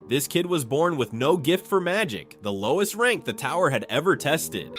This kid was born with no gift for magic, the lowest rank the tower had ever tested.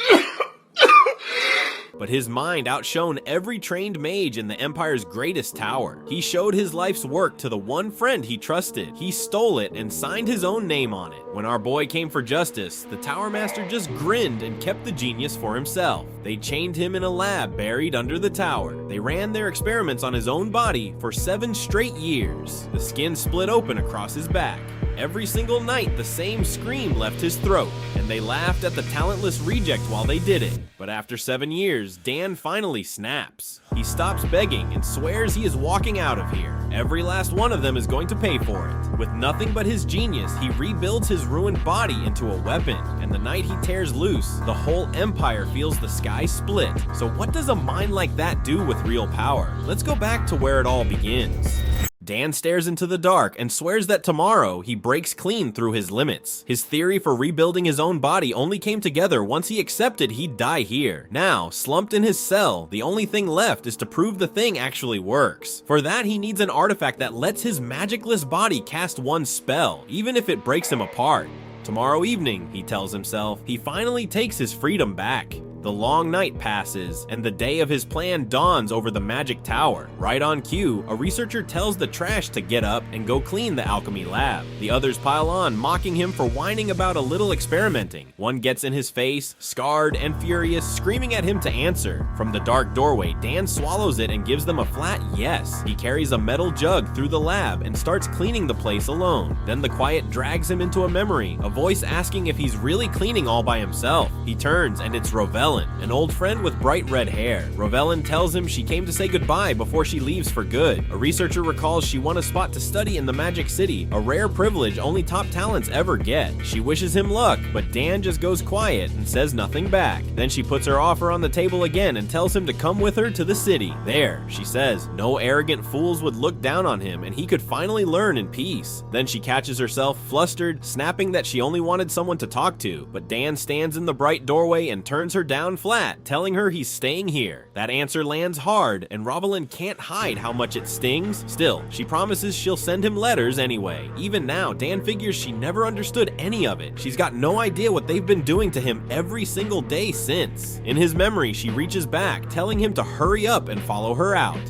But his mind outshone every trained mage in the Empire's greatest tower. He showed his life's work to the one friend he trusted. He stole it and signed his own name on it. When our boy came for justice, the Tower Master just grinned and kept the genius for himself. They chained him in a lab buried under the tower. They ran their experiments on his own body for 7 straight years. The skin split open across his back. Every single night, the same scream left his throat, and they laughed at the talentless reject while they did it. But after 7 years, Dan finally snaps. He stops begging and swears he is walking out of here. Every last one of them is going to pay for it. With nothing but his genius, he rebuilds his ruined body into a weapon, and the night he tears loose, the whole Empire feels the sky split. So what does a mind like that do with real power? Let's go back to where it all begins. Dan stares into the dark and swears that tomorrow he breaks clean through his limits. His theory for rebuilding his own body only came together once he accepted he'd die here. Now, slumped in his cell, the only thing left is to prove the thing actually works. For that, he needs an artifact that lets his magicless body cast one spell, even if it breaks him apart. Tomorrow evening, he tells himself, he finally takes his freedom back. The long night passes, and the day of his plan dawns over the magic tower. Right on cue, a researcher tells the trash to get up and go clean the alchemy lab. The others pile on, mocking him for whining about a little experimenting. One gets in his face, scarred and furious, screaming at him to answer. From the dark doorway, Dan swallows it and gives them a flat yes. He carries a metal jug through the lab and starts cleaning the place alone. Then the quiet drags him into a memory, a voice asking if he's really cleaning all by himself. He turns, and it's Rovelin, an old friend with bright red hair. Rovelin tells him she came to say goodbye before she leaves for good. A researcher recalls she won a spot to study in the Magic City, a rare privilege only top talents ever get. She wishes him luck, but Dan just goes quiet and says nothing back. Then she puts her offer on the table again and tells him to come with her to the city. There, she says, no arrogant fools would look down on him and he could finally learn in peace. Then she catches herself flustered, snapping that she only wanted someone to talk to, but Dan stands in the bright doorway and turns her down flat, telling her he's staying here. That answer lands hard, and Rovelin can't hide how much it stings. Still, she promises she'll send him letters anyway. Even now, Dan figures she never understood any of it. She's got no idea what they've been doing to him every single day since. In his memory, she reaches back, telling him to hurry up and follow her out.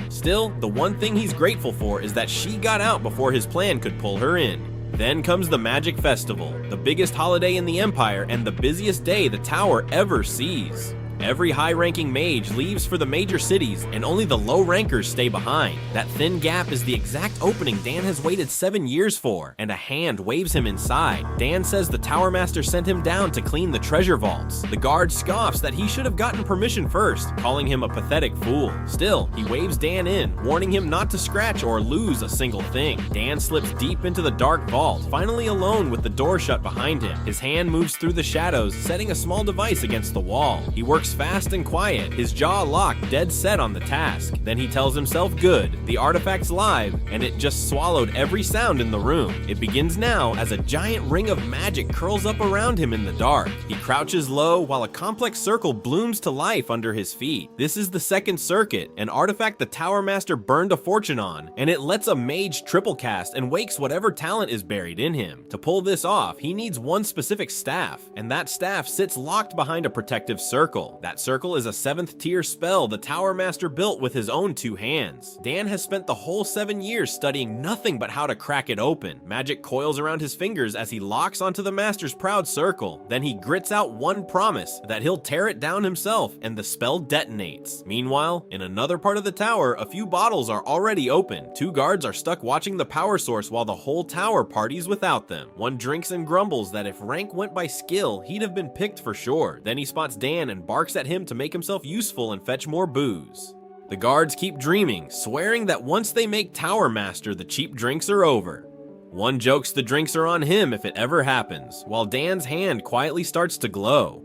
Still, the one thing he's grateful for is that she got out before his plan could pull her in. Then comes the Magic Festival, the biggest holiday in the Empire and the busiest day the tower ever sees. Every high-ranking mage leaves for the major cities, and only the low rankers stay behind. That thin gap is the exact opening Dan has waited 7 years for, and a hand waves him inside. Dan says the Tower Master sent him down to clean the treasure vaults. The guard scoffs that he should have gotten permission first, calling him a pathetic fool. Still, he waves Dan in, warning him not to scratch or lose a single thing. Dan slips deep into the dark vault, finally alone with the door shut behind him. His hand moves through the shadows, setting a small device against the wall. He works fast and quiet, his jaw locked, dead set on the task. Then he tells himself good, the artifact's live, and it just swallowed every sound in the room. It begins now as a giant ring of magic curls up around him in the dark. He crouches low while a complex circle blooms to life under his feet. This is the second circuit, an artifact the Tower Master burned a fortune on, and it lets a mage triple cast and wakes whatever talent is buried in him. To pull this off, he needs one specific staff, and that staff sits locked behind a protective circle. That circle is a 7th tier spell the Tower Master built with his own 2 hands. Dan has spent the whole 7 years studying nothing but how to crack it open. Magic coils around his fingers as he locks onto the Master's proud circle. Then he grits out one promise that he'll tear it down himself, and the spell detonates. Meanwhile, in another part of the tower, a few bottles are already open. 2 guards are stuck watching the power source while the whole tower parties without them. One drinks and grumbles that if rank went by skill, he'd have been picked for sure. Then he spots Dan and barks at him to make himself useful and fetch more booze. The guards keep dreaming, swearing that once they make Tower Master, the cheap drinks are over. One jokes the drinks are on him if it ever happens, while Dan's hand quietly starts to glow.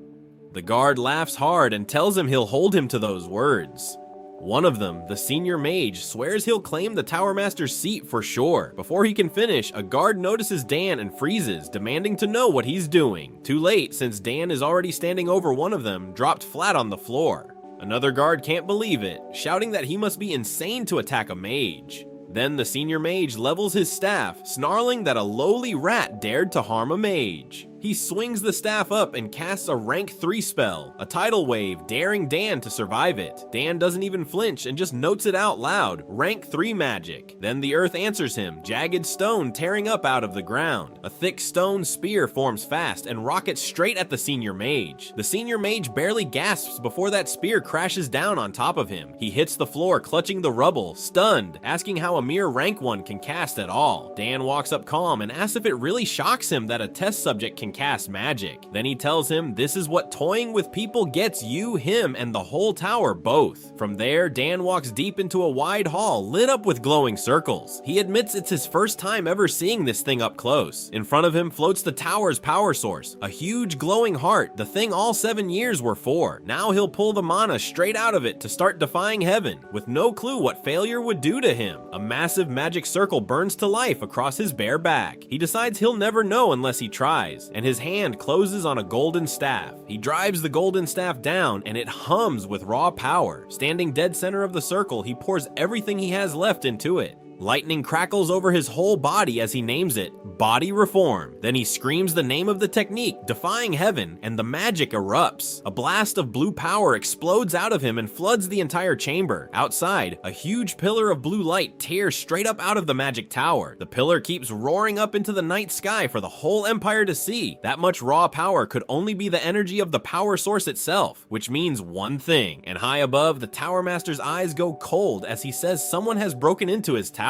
The guard laughs hard and tells him he'll hold him to those words. One of them, the senior mage, swears he'll claim the Tower Master's seat for sure. Before he can finish, a guard notices Dan and freezes, demanding to know what he's doing. Too late, since Dan is already standing over one of them, dropped flat on the floor. Another guard can't believe it, shouting that he must be insane to attack a mage. Then the senior mage levels his staff, snarling that a lowly rat dared to harm a mage. He swings the staff up and casts a rank 3 spell, a tidal wave, daring Dan to survive it. Dan doesn't even flinch and just notes it out loud, rank 3 magic. Then the earth answers him, jagged stone tearing up out of the ground. A thick stone spear forms fast and rockets straight at the senior mage. The senior mage barely gasps before that spear crashes down on top of him. He hits the floor clutching the rubble, stunned, asking how a mere rank 1 can cast at all. Dan walks up calm and asks if it really shocks him that a test subject can cast magic. Then he tells him this is what toying with people gets you, him, and the whole tower both. From there, Dan walks deep into a wide hall lit up with glowing circles. He admits it's his first time ever seeing this thing up close. In front of him floats the tower's power source, a huge glowing heart, the thing all 7 years were for. Now he'll pull the mana straight out of it to start defying heaven, with no clue what failure would do to him. A massive magic circle burns to life across his bare back. He decides he'll never know unless he tries, and his hand closes on a golden staff. He drives the golden staff down and it hums with raw power. Standing dead center of the circle, he pours everything he has left into it. Lightning crackles over his whole body as he names it, Body Reform. Then he screams the name of the technique, defying heaven, and the magic erupts. A blast of blue power explodes out of him and floods the entire chamber. Outside, a huge pillar of blue light tears straight up out of the magic tower. The pillar keeps roaring up into the night sky for the whole empire to see. That much raw power could only be the energy of the power source itself, which means one thing. And high above, the Tower Master's eyes go cold as he says someone has broken into his tower.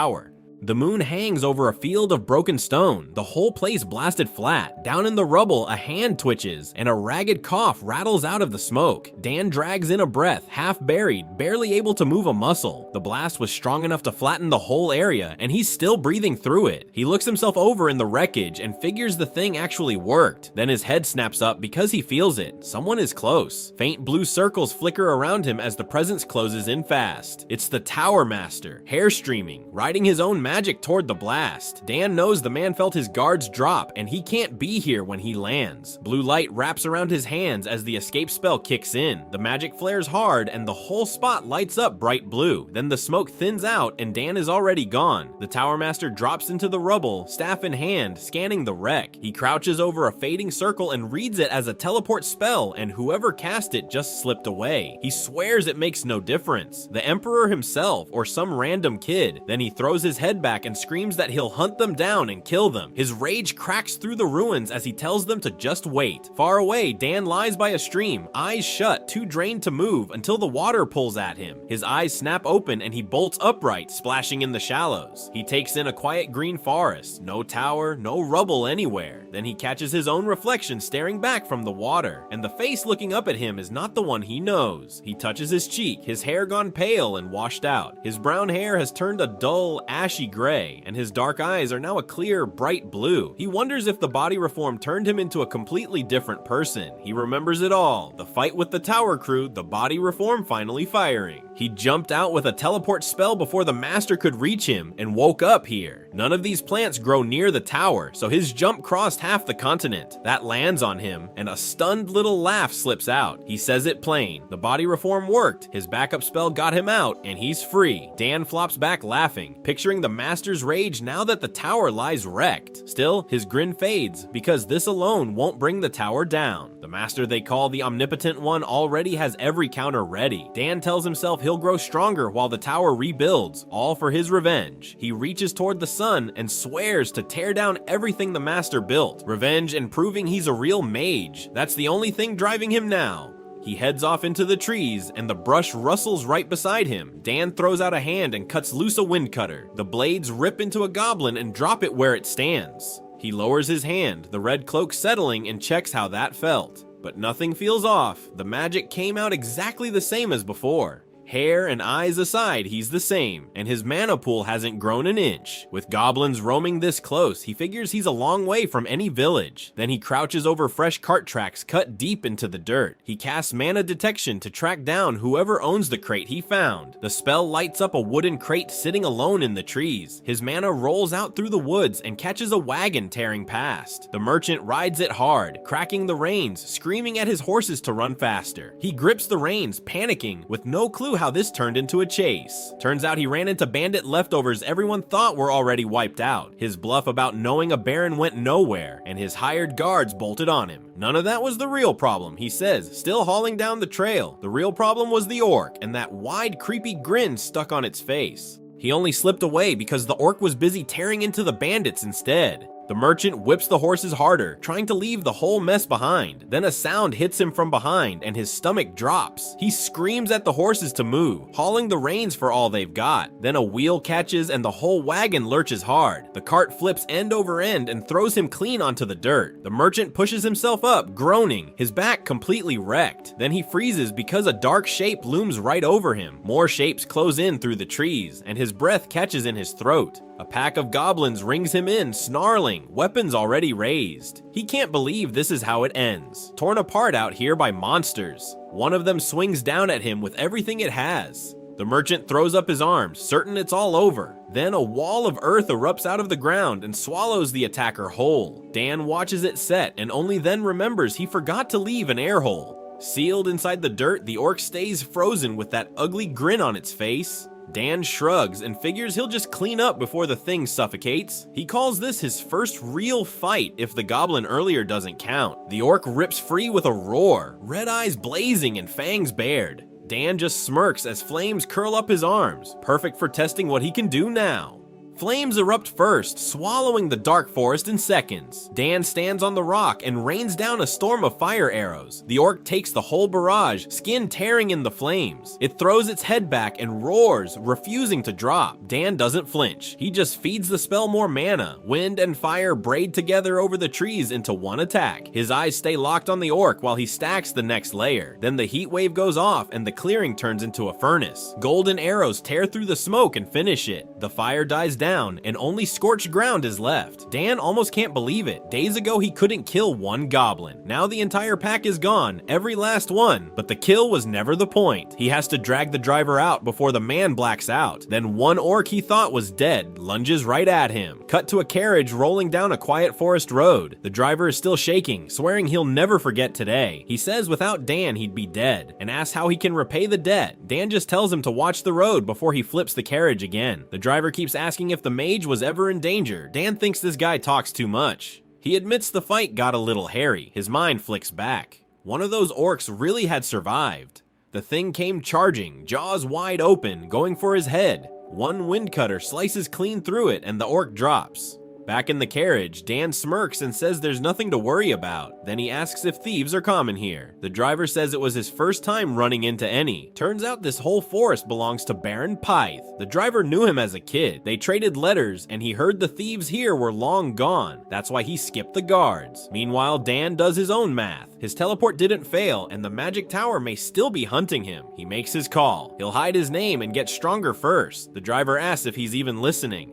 The moon hangs over a field of broken stone, the whole place blasted flat. Down in the rubble, a hand twitches, and a ragged cough rattles out of the smoke. Dan drags in a breath, half buried, barely able to move a muscle. The blast was strong enough to flatten the whole area, and he's still breathing through it. He looks himself over in the wreckage and figures the thing actually worked. Then his head snaps up because he feels it. Someone is close. Faint blue circles flicker around him as the presence closes in fast. It's the Tower Master, hair streaming, riding his own magic toward the blast. Dan knows the man felt his guards drop, and he can't be here when he lands. Blue light wraps around his hands as the escape spell kicks in. The magic flares hard, and the whole spot lights up bright blue. Then the smoke thins out, and Dan is already gone. The Tower Master drops into the rubble, staff in hand, scanning the wreck. He crouches over a fading circle and reads it as a teleport spell, and whoever cast it just slipped away. He swears it makes no difference. The Emperor himself, or some random kid. Then he throws his head back and screams that he'll hunt them down and kill them. His rage cracks through the ruins as he tells them to just wait. Far away, Dan lies by a stream, eyes shut, too drained to move until the water pulls at him. His eyes snap open and he bolts upright, splashing in the shallows. He takes in a quiet green forest, no tower, no rubble anywhere. Then he catches his own reflection staring back from the water, and the face looking up at him is not the one he knows. He touches his cheek, his hair gone pale and washed out. His brown hair has turned a dull, ashy gray, and his dark eyes are now a clear, bright blue. He wonders if the body reform turned him into a completely different person. He remembers it all. The fight with the tower crew, the body reform finally firing. He jumped out with a teleport spell before the master could reach him and woke up here. None of these plants grow near the tower, so his jump crossed half the continent. That lands on him, and a stunned little laugh slips out. He says it plain. The body reform worked, his backup spell got him out, and he's free. Dan flops back laughing, picturing the master's rage now that the tower lies wrecked. Still, his grin fades, because this alone won't bring the tower down. The master they call the Omnipotent One already has every counter ready. Dan tells himself he'll grow stronger while the tower rebuilds, all for his revenge. He reaches toward the sun and swears to tear down everything the master built. Revenge and proving he's a real mage. That's the only thing driving him now. He heads off into the trees, and the brush rustles right beside him. Dan throws out a hand and cuts loose a wind cutter. The blades rip into a goblin and drop it where it stands. He lowers his hand, the red cloak settling, and checks how that felt. But nothing feels off. The magic came out exactly the same as before. Hair and eyes aside, he's the same, and his mana pool hasn't grown an inch. With goblins roaming this close, he figures he's a long way from any village. Then he crouches over fresh cart tracks cut deep into the dirt. He casts mana detection to track down whoever owns the crate he found. The spell lights up a wooden crate sitting alone in the trees. His mana rolls out through the woods and catches a wagon tearing past. The merchant rides it hard, cracking the reins, screaming at his horses to run faster. He grips the reins, panicking, with no clue clue how this turned into a chase. Turns out he ran into bandit leftovers everyone thought were already wiped out. His bluff about knowing a baron went nowhere, and his hired guards bolted on him. None of that was the real problem, he says, still hauling down the trail. The real problem was the orc, and that wide, creepy grin stuck on its face. He only slipped away because the orc was busy tearing into the bandits instead. The merchant whips the horses harder, trying to leave the whole mess behind. Then a sound hits him from behind and his stomach drops. He screams at the horses to move, hauling the reins for all they've got. Then a wheel catches and the whole wagon lurches hard. The cart flips end over end and throws him clean onto the dirt. The merchant pushes himself up, groaning, his back completely wrecked. Then he freezes because a dark shape looms right over him. More shapes close in through the trees, and his breath catches in his throat. A pack of goblins rings him in, snarling, weapons already raised. He can't believe this is how it ends. Torn apart out here by monsters. One of them swings down at him with everything it has. The merchant throws up his arms, certain it's all over. Then a wall of earth erupts out of the ground and swallows the attacker whole. Dan watches it set and only then remembers he forgot to leave an air hole. Sealed inside the dirt, the orc stays frozen with that ugly grin on its face. Dan shrugs and figures he'll just clean up before the thing suffocates. He calls this his first real fight if the goblin earlier doesn't count. The orc rips free with a roar, red eyes blazing and fangs bared. Dan just smirks as flames curl up his arms, perfect for testing what he can do now. Flames erupt first, swallowing the dark forest in seconds. Dan stands on the rock and rains down a storm of fire arrows. The orc takes the whole barrage, skin tearing in the flames. It throws its head back and roars, refusing to drop. Dan doesn't flinch. He just feeds the spell more mana. Wind and fire braid together over the trees into one attack. His eyes stay locked on the orc while he stacks the next layer. Then the heat wave goes off and the clearing turns into a furnace. Golden arrows tear through the smoke and finish it. The fire dies down and only scorched ground is left. Dan almost can't believe it. Days ago he couldn't kill one goblin. Now the entire pack is gone, every last one, but the kill was never the point. He has to drag the driver out before the man blacks out. Then one orc he thought was dead lunges right at him. Cut to a carriage rolling down a quiet forest road. The driver is still shaking, swearing he'll never forget today. He says without Dan he'd be dead, and asks how he can repay the debt. Dan just tells him to watch the road before he flips the carriage again. The driver keeps asking if the mage was ever in danger. Dan thinks this guy talks too much. He admits the fight got a little hairy. His mind flicks back. One of those orcs really had survived. The thing came charging, jaws wide open, going for his head. One wind cutter slices clean through it and the orc drops. Back in the carriage, Dan smirks and says there's nothing to worry about. Then he asks if thieves are common here. The driver says it was his first time running into any. Turns out this whole forest belongs to Baron Pythe. The driver knew him as a kid. They traded letters and he heard the thieves here were long gone. That's why he skipped the guards. Meanwhile, Dan does his own math. His teleport didn't fail and the magic tower may still be hunting him. He makes his call. He'll hide his name and get stronger first. The driver asks if he's even listening.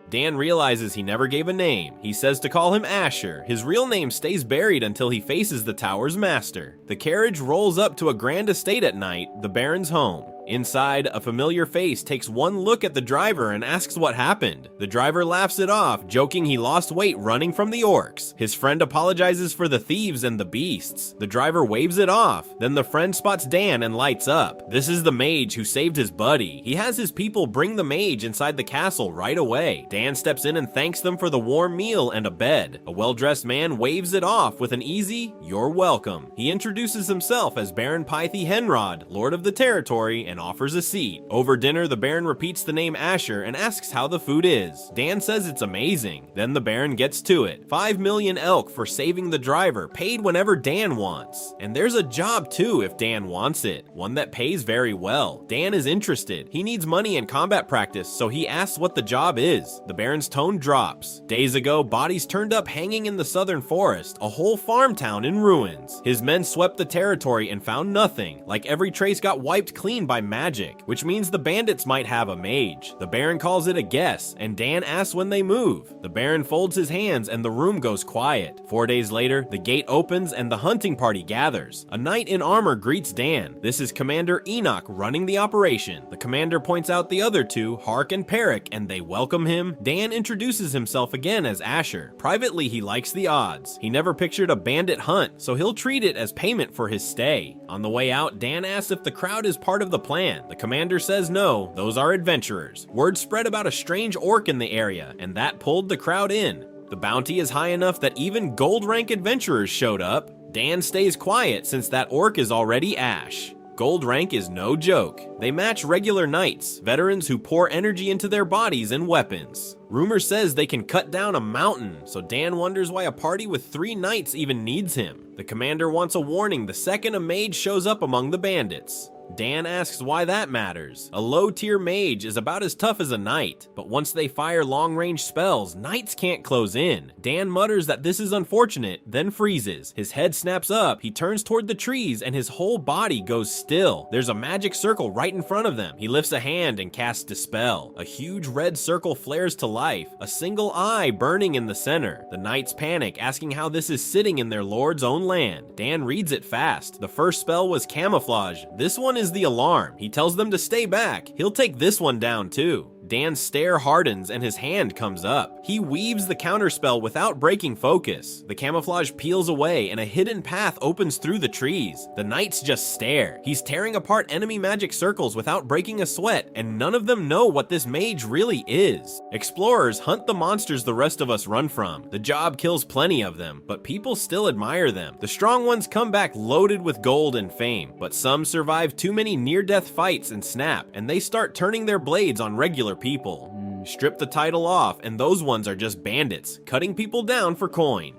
Dan realizes he never gave a name. He says to call him Asher. His real name stays buried until he faces the tower's master. The carriage rolls up to a grand estate at night, the Baron's home. Inside, a familiar face takes one look at the driver and asks what happened. The driver laughs it off, joking he lost weight running from the orcs. His friend apologizes for the thieves and the beasts. The driver waves it off. Then the friend spots Dan and lights up. This is the mage who saved his buddy. He has his people bring the mage inside the castle right away. Dan steps in and thanks them for the warm meal and a bed. A well-dressed man waves it off with an easy, "You're welcome." He introduces himself as Baron Pythe Henrod, Lord of the Territory, and offers a seat. Over dinner, the Baron repeats the name Asher and asks how the food is. Dan says it's amazing. Then the Baron gets to it. 5 million elk for saving the driver, paid whenever Dan wants. And there's a job too if Dan wants it, one that pays very well. Dan is interested. He needs money and combat practice, so he asks what the job is. The Baron's tone drops. Days ago, bodies turned up hanging in the southern forest, a whole farm town in ruins. His men swept the territory and found nothing. Like every trace got wiped clean by magic, which means the bandits might have a mage. The Baron calls it a guess, and Dan asks when they move. The Baron folds his hands and the room goes quiet. 4 days later, the gate opens and the hunting party gathers. A knight in armor greets Dan. This is Commander Enoch running the operation. The commander points out the other two, Hark and Peric, and they welcome him. Dan introduces himself again as Asher. Privately, he likes the odds. He never pictured a bandit hunt, so he'll treat it as payment for his stay. On the way out, Dan asks if the crowd is part of the plan clan. The commander says no, those are adventurers. Word spread about a strange orc in the area, and that pulled the crowd in. The bounty is high enough that even gold rank adventurers showed up. Dan stays quiet since that orc is already ash. Gold rank is no joke. They match regular knights, veterans who pour energy into their bodies and weapons. Rumor says they can cut down a mountain, so Dan wonders why a party with 3 knights even needs him. The commander wants a warning the second a mage shows up among the bandits. Dan asks why that matters. A low-tier mage is about as tough as a knight, but once they fire long-range spells, knights can't close in. Dan mutters that this is unfortunate, then freezes. His head snaps up, he turns toward the trees, and his whole body goes still. There's a magic circle right in front of them. He lifts a hand and casts Dispel. A huge red circle flares to life, a single eye burning in the center. The knights panic, asking how this is sitting in their lord's own land. Dan reads it fast. The first spell was Camouflage. This one is the Alarm. He tells them to stay back. He'll take this one down too. Dan's stare hardens and his hand comes up. He weaves the counterspell without breaking focus. The camouflage peels away and a hidden path opens through the trees. The knights just stare. He's tearing apart enemy magic circles without breaking a sweat, and none of them know what this mage really is. Explorers hunt the monsters the rest of us run from. The job kills plenty of them, but people still admire them. The strong ones come back loaded with gold and fame, but some survive too many near-death fights and snap, and they start turning their blades on regular people. Strip the title off, and those ones are just bandits, cutting people down for coin.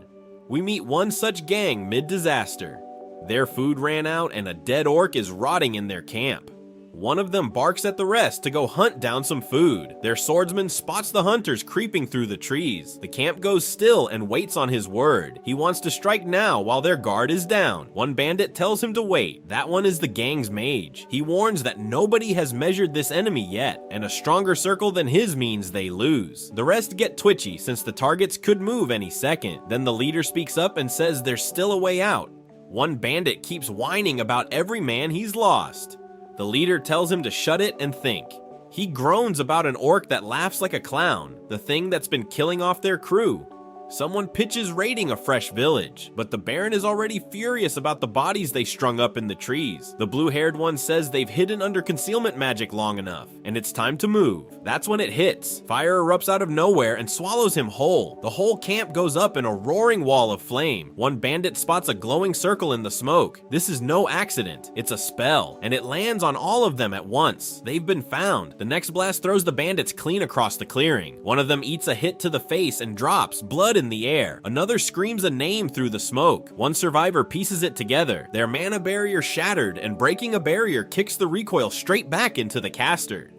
We meet one such gang mid-disaster. Their food ran out, and a dead orc is rotting in their camp. One of them barks at the rest to go hunt down some food. Their swordsman spots the hunters creeping through the trees. The camp goes still and waits on his word. He wants to strike now while their guard is down. One bandit tells him to wait. That one is the gang's mage. He warns that nobody has measured this enemy yet, and a stronger circle than his means they lose. The rest get twitchy since the targets could move any second. Then the leader speaks up and says there's still a way out. One bandit keeps whining about every man he's lost. The leader tells him to shut it and think. He groans about an orc that laughs like a clown, the thing that's been killing off their crew. Someone pitches raiding a fresh village, but the Baron is already furious about the bodies they strung up in the trees. The blue-haired one says they've hidden under concealment magic long enough, and it's time to move. That's when it hits. Fire erupts out of nowhere and swallows him whole. The whole camp goes up in a roaring wall of flame. One bandit spots a glowing circle in the smoke. This is no accident. It's a spell, and it lands on all of them at once. They've been found. The next blast throws the bandits clean across the clearing. One of them eats a hit to the face and drops, blood in the air. Another screams a name through the smoke. One survivor pieces it together. Their mana barrier shattered, and breaking a barrier kicks the recoil straight back into the caster.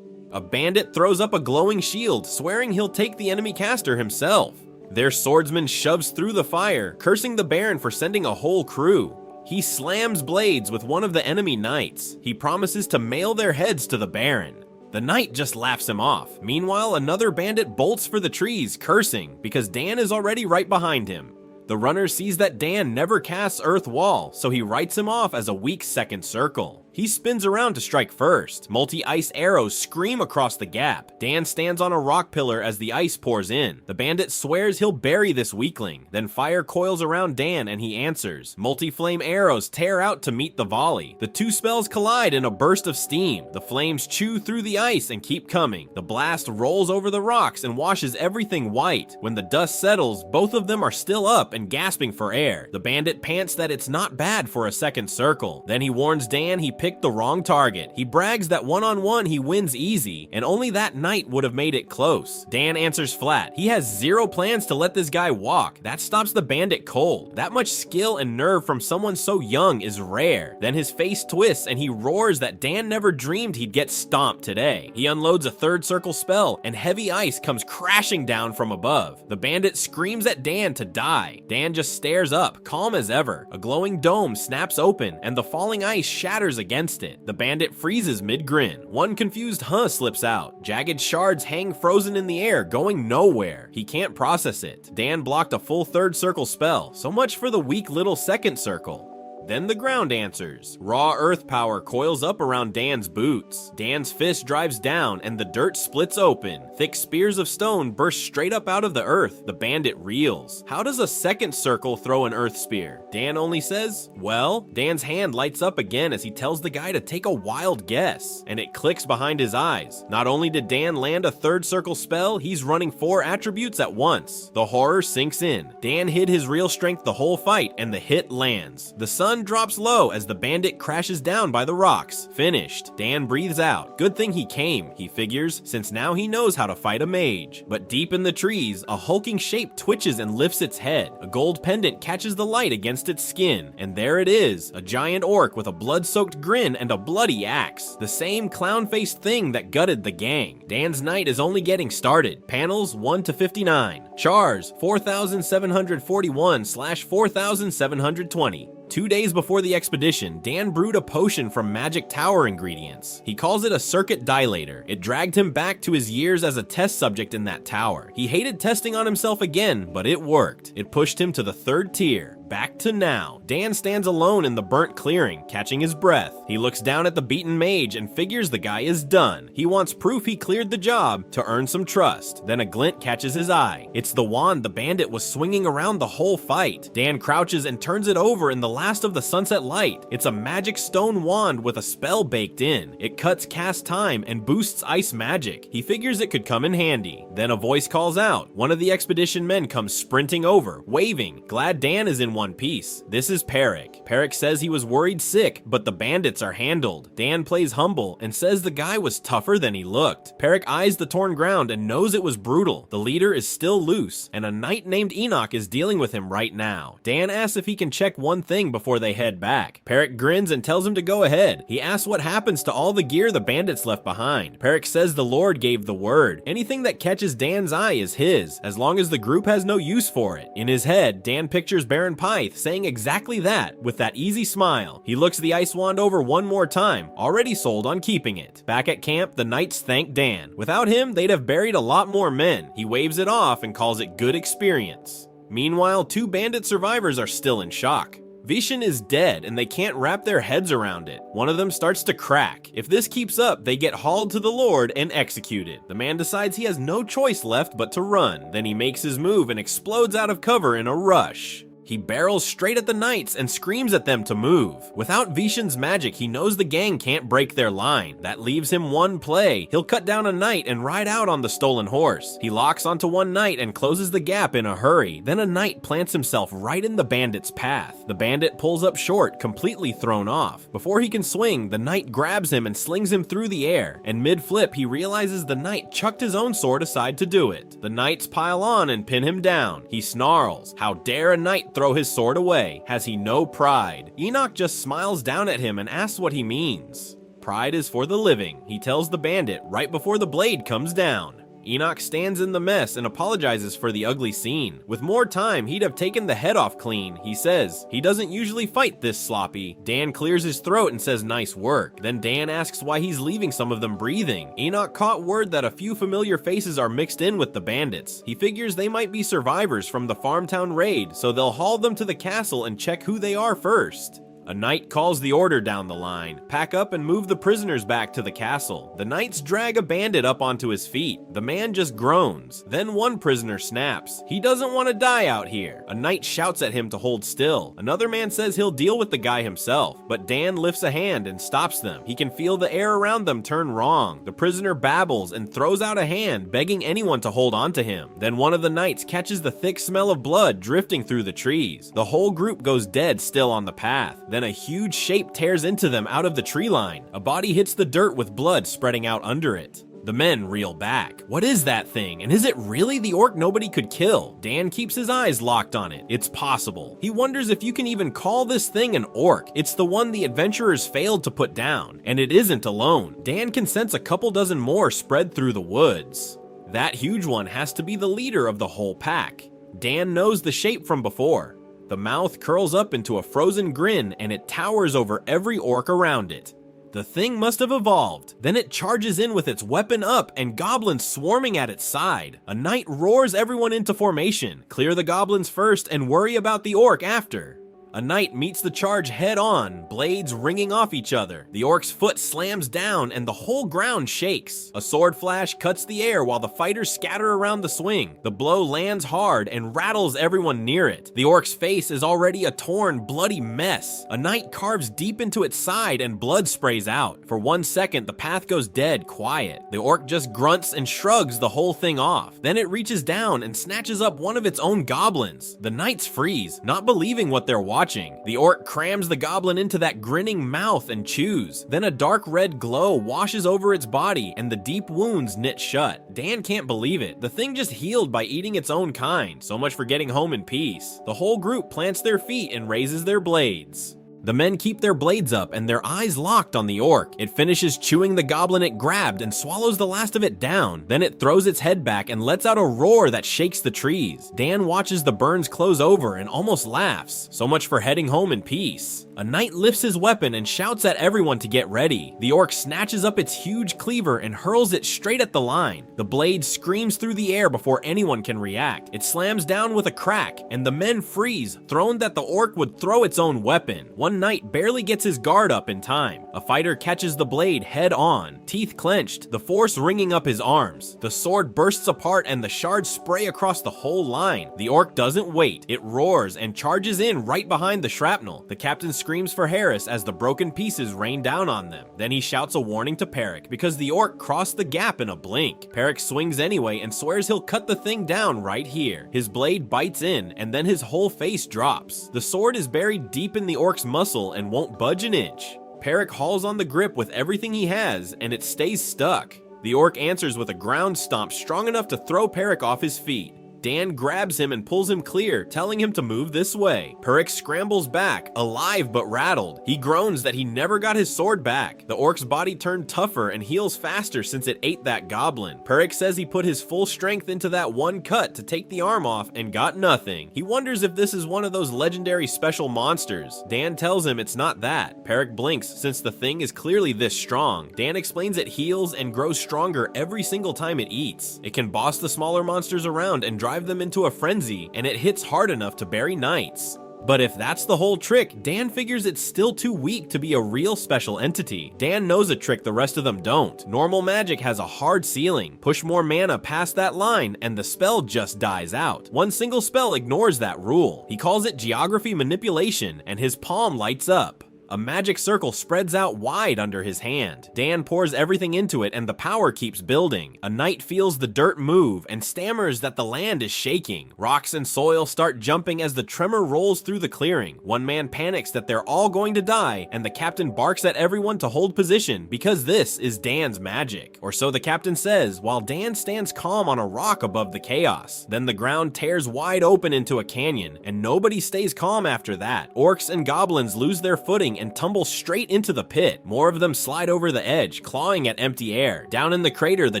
A bandit throws up a glowing shield, swearing he'll take the enemy caster himself. Their swordsman shoves through the fire, cursing the Baron for sending a whole crew. He slams blades with one of the enemy knights. He promises to mail their heads to the Baron. The knight just laughs him off. Meanwhile, another bandit bolts for the trees, cursing, because Dan is already right behind him. The runner sees that Dan never casts Earth Wall, so he writes him off as a weak second circle. He spins around to strike first. Multi-ice arrows scream across the gap. Dan stands on a rock pillar as the ice pours in. The bandit swears he'll bury this weakling. Then fire coils around Dan and he answers. Multi-flame arrows tear out to meet the volley. The two spells collide in a burst of steam. The flames chew through the ice and keep coming. The blast rolls over the rocks and washes everything white. When the dust settles, both of them are still up and gasping for air. The bandit pants that it's not bad for a second circle. Then he warns Dan he picked the wrong target. He brags that one-on-one he wins easy, and only that knight would have made it close. Dan answers flat. He has zero plans to let this guy walk. That stops the bandit cold. That much skill and nerve from someone so young is rare. Then his face twists and he roars that Dan never dreamed he'd get stomped today. He unloads a third circle spell, and heavy ice comes crashing down from above. The bandit screams at Dan to die. Dan just stares up, calm as ever. A glowing dome snaps open, and the falling ice shatters against it. The bandit freezes mid-grin. One confused huh slips out. Jagged shards hang frozen in the air, going nowhere. He can't process it. Dan blocked a full third circle spell, so much for the weak little second circle. Then the ground answers. Raw earth power coils up around Dan's boots. Dan's fist drives down and the dirt splits open. Thick spears of stone burst straight up out of the earth. The bandit reels. How does a second circle throw an earth spear? Dan only says, well. Dan's hand lights up again as he tells the guy to take a wild guess, and it clicks behind his eyes. Not only did Dan land a third circle spell, he's running 4 attributes at once. The horror sinks in. Dan hid his real strength the whole fight, and the hit lands. The sun drops low as the bandit crashes down by the rocks. Finished. Dan breathes out. Good thing he came, he figures, since now he knows how to fight a mage. But deep in the trees, a hulking shape twitches and lifts its head. A gold pendant catches the light against its skin, and there it is, a giant orc with a blood-soaked grin and a bloody axe. The same clown-faced thing that gutted the gang. Dan's night is only getting started. Panels 1 to 59. Chars 4741/4720. 2 days before the expedition, Dan brewed a potion from magic tower ingredients. He calls it a circuit dilator. It dragged him back to his years as a test subject in that tower. He hated testing on himself again, but it worked. It pushed him to the 3rd tier. Back to now. Dan stands alone in the burnt clearing, catching his breath. He looks down at the beaten mage and figures the guy is done. He wants proof he cleared the job to earn some trust. Then a glint catches his eye. It's the wand the bandit was swinging around the whole fight. Dan crouches and turns it over in the last of the sunset light. It's a magic stone wand with a spell baked in. It cuts cast time and boosts ice magic. He figures it could come in handy. Then a voice calls out. One of the expedition men comes sprinting over, waving, glad Dan is in one piece. This is Perrick. Perrick says he was worried sick, but the bandits are handled. Dan plays humble and says the guy was tougher than he looked. Perrick eyes the torn ground and knows it was brutal. The leader is still loose, and a knight named Enoch is dealing with him right now. Dan asks if he can check one thing before they head back. Perrick grins and tells him to go ahead. He asks what happens to all the gear the bandits left behind. Perrick says the Lord gave the word. Anything that catches Dan's eye is his, as long as the group has no use for it. In his head, Dan pictures Baron Pythe saying exactly that, with that easy smile. He looks the ice wand over one more time, already sold on keeping it. Back at camp, the knights thank Dan. Without him, they'd have buried a lot more men. He waves it off and calls it good experience. Meanwhile, 2 bandit survivors are still in shock. Vishen is dead and they can't wrap their heads around it. One of them starts to crack. If this keeps up, they get hauled to the Lord and executed. The man decides he has no choice left but to run. Then he makes his move and explodes out of cover in a rush. He barrels straight at the knights and screams at them to move. Without Vishen's magic, he knows the gang can't break their line. That leaves him one play. He'll cut down a knight and ride out on the stolen horse. He locks onto one knight and closes the gap in a hurry. Then a knight plants himself right in the bandit's path. The bandit pulls up short, completely thrown off. Before he can swing, the knight grabs him and slings him through the air. And mid-flip, he realizes the knight chucked his own sword aside to do it. The knights pile on and pin him down. He snarls. How dare a knight throw his sword away? Has he no pride? Enoch just smiles down at him and asks what he means. Pride is for the living, he tells the bandit right before the blade comes down. Enoch stands in the mess and apologizes for the ugly scene. With more time, he'd have taken the head off clean, he says. He doesn't usually fight this sloppy. Dan clears his throat and says nice work. Then Dan asks why he's leaving some of them breathing. Enoch caught word that a few familiar faces are mixed in with the bandits. He figures they might be survivors from the Farmtown raid, so they'll haul them to the castle and check who they are first. A knight calls the order down the line. Pack up and move the prisoners back to the castle. The knights drag a bandit up onto his feet. The man just groans. Then one prisoner snaps. He doesn't want to die out here. A knight shouts at him to hold still. Another man says he'll deal with the guy himself, but Dan lifts a hand and stops them. He can feel the air around them turn wrong. The prisoner babbles and throws out a hand, begging anyone to hold on to him. Then one of the knights catches the thick smell of blood drifting through the trees. The whole group goes dead still on the path. Then a huge shape tears into them out of the tree line. A body hits the dirt with blood spreading out under it. The men reel back. What is that thing? And is it really the orc nobody could kill? Dan keeps his eyes locked on it. It's possible. He wonders if you can even call this thing an orc. It's the one the adventurers failed to put down. And it isn't alone. Dan can sense a couple dozen more spread through the woods. That huge one has to be the leader of the whole pack. Dan knows the shape from before. The mouth curls up into a frozen grin and it towers over every orc around it. The thing must have evolved. Then it charges in with its weapon up and goblins swarming at its side. A knight roars everyone into formation. Clear the goblins first and worry about the orc after. A knight meets the charge head-on, blades ringing off each other. The orc's foot slams down and the whole ground shakes. A sword flash cuts the air while the fighters scatter around the swing. The blow lands hard and rattles everyone near it. The orc's face is already a torn, bloody mess. A knight carves deep into its side and blood sprays out. For 1 second, the path goes dead quiet. The orc just grunts and shrugs the whole thing off. Then it reaches down and snatches up one of its own goblins. The knights freeze, not believing what they're watching. The orc crams the goblin into that grinning mouth and chews. Then a dark red glow washes over its body and the deep wounds knit shut. Dan can't believe it. The thing just healed by eating its own kind. So much for getting home in peace. The whole group plants their feet and raises their blades. The men keep their blades up and their eyes locked on the orc. It finishes chewing the goblin it grabbed and swallows the last of it down. Then it throws its head back and lets out a roar that shakes the trees. Dan watches the burns close over and almost laughs. So much for heading home in peace. A knight lifts his weapon and shouts at everyone to get ready. The orc snatches up its huge cleaver and hurls it straight at the line. The blade screams through the air before anyone can react. It slams down with a crack, and the men freeze, thrown that the orc would throw its own weapon. One knight barely gets his guard up in time. A fighter catches the blade head on, teeth clenched, the force ringing up his arms. The sword bursts apart and the shards spray across the whole line. The orc doesn't wait. It roars and charges in right behind the shrapnel. The captain screams for Harris as the broken pieces rain down on them. Then he shouts a warning to Peric because the orc crossed the gap in a blink. Peric swings anyway and swears he'll cut the thing down right here. His blade bites in and then his whole face drops. The sword is buried deep in the orc's muscle and won't budge an inch. Peric hauls on the grip with everything he has and it stays stuck. The orc answers with a ground stomp strong enough to throw Peric off his feet. Dan grabs him and pulls him clear, telling him to move this way. Peric scrambles back, alive but rattled. He groans that he never got his sword back. The orc's body turned tougher and heals faster since it ate that goblin. Peric says he put his full strength into that one cut to take the arm off and got nothing. He wonders if this is one of those legendary special monsters. Dan tells him it's not that. Peric blinks since the thing is clearly this strong. Dan explains it heals and grows stronger every single time it eats. It can boss the smaller monsters around and drive them into a frenzy, and it hits hard enough to bury knights. But if that's the whole trick, Dan figures it's still too weak to be a real special entity. Dan knows a trick the rest of them don't. Normal magic has a hard ceiling. Push more mana past that line and the spell just dies out. One single spell ignores that rule. He calls it geography manipulation and his palm lights up. A magic circle spreads out wide under his hand. Dan pours everything into it and the power keeps building. A knight feels the dirt move and stammers that the land is shaking. Rocks and soil start jumping as the tremor rolls through the clearing. One man panics that they're all going to die and the captain barks at everyone to hold position because this is Dan's magic. Or so the captain says, while Dan stands calm on a rock above the chaos. Then the ground tears wide open into a canyon and nobody stays calm after that. Orcs and goblins lose their footing and tumble straight into the pit. More of them slide over the edge, clawing at empty air. Down in the crater, the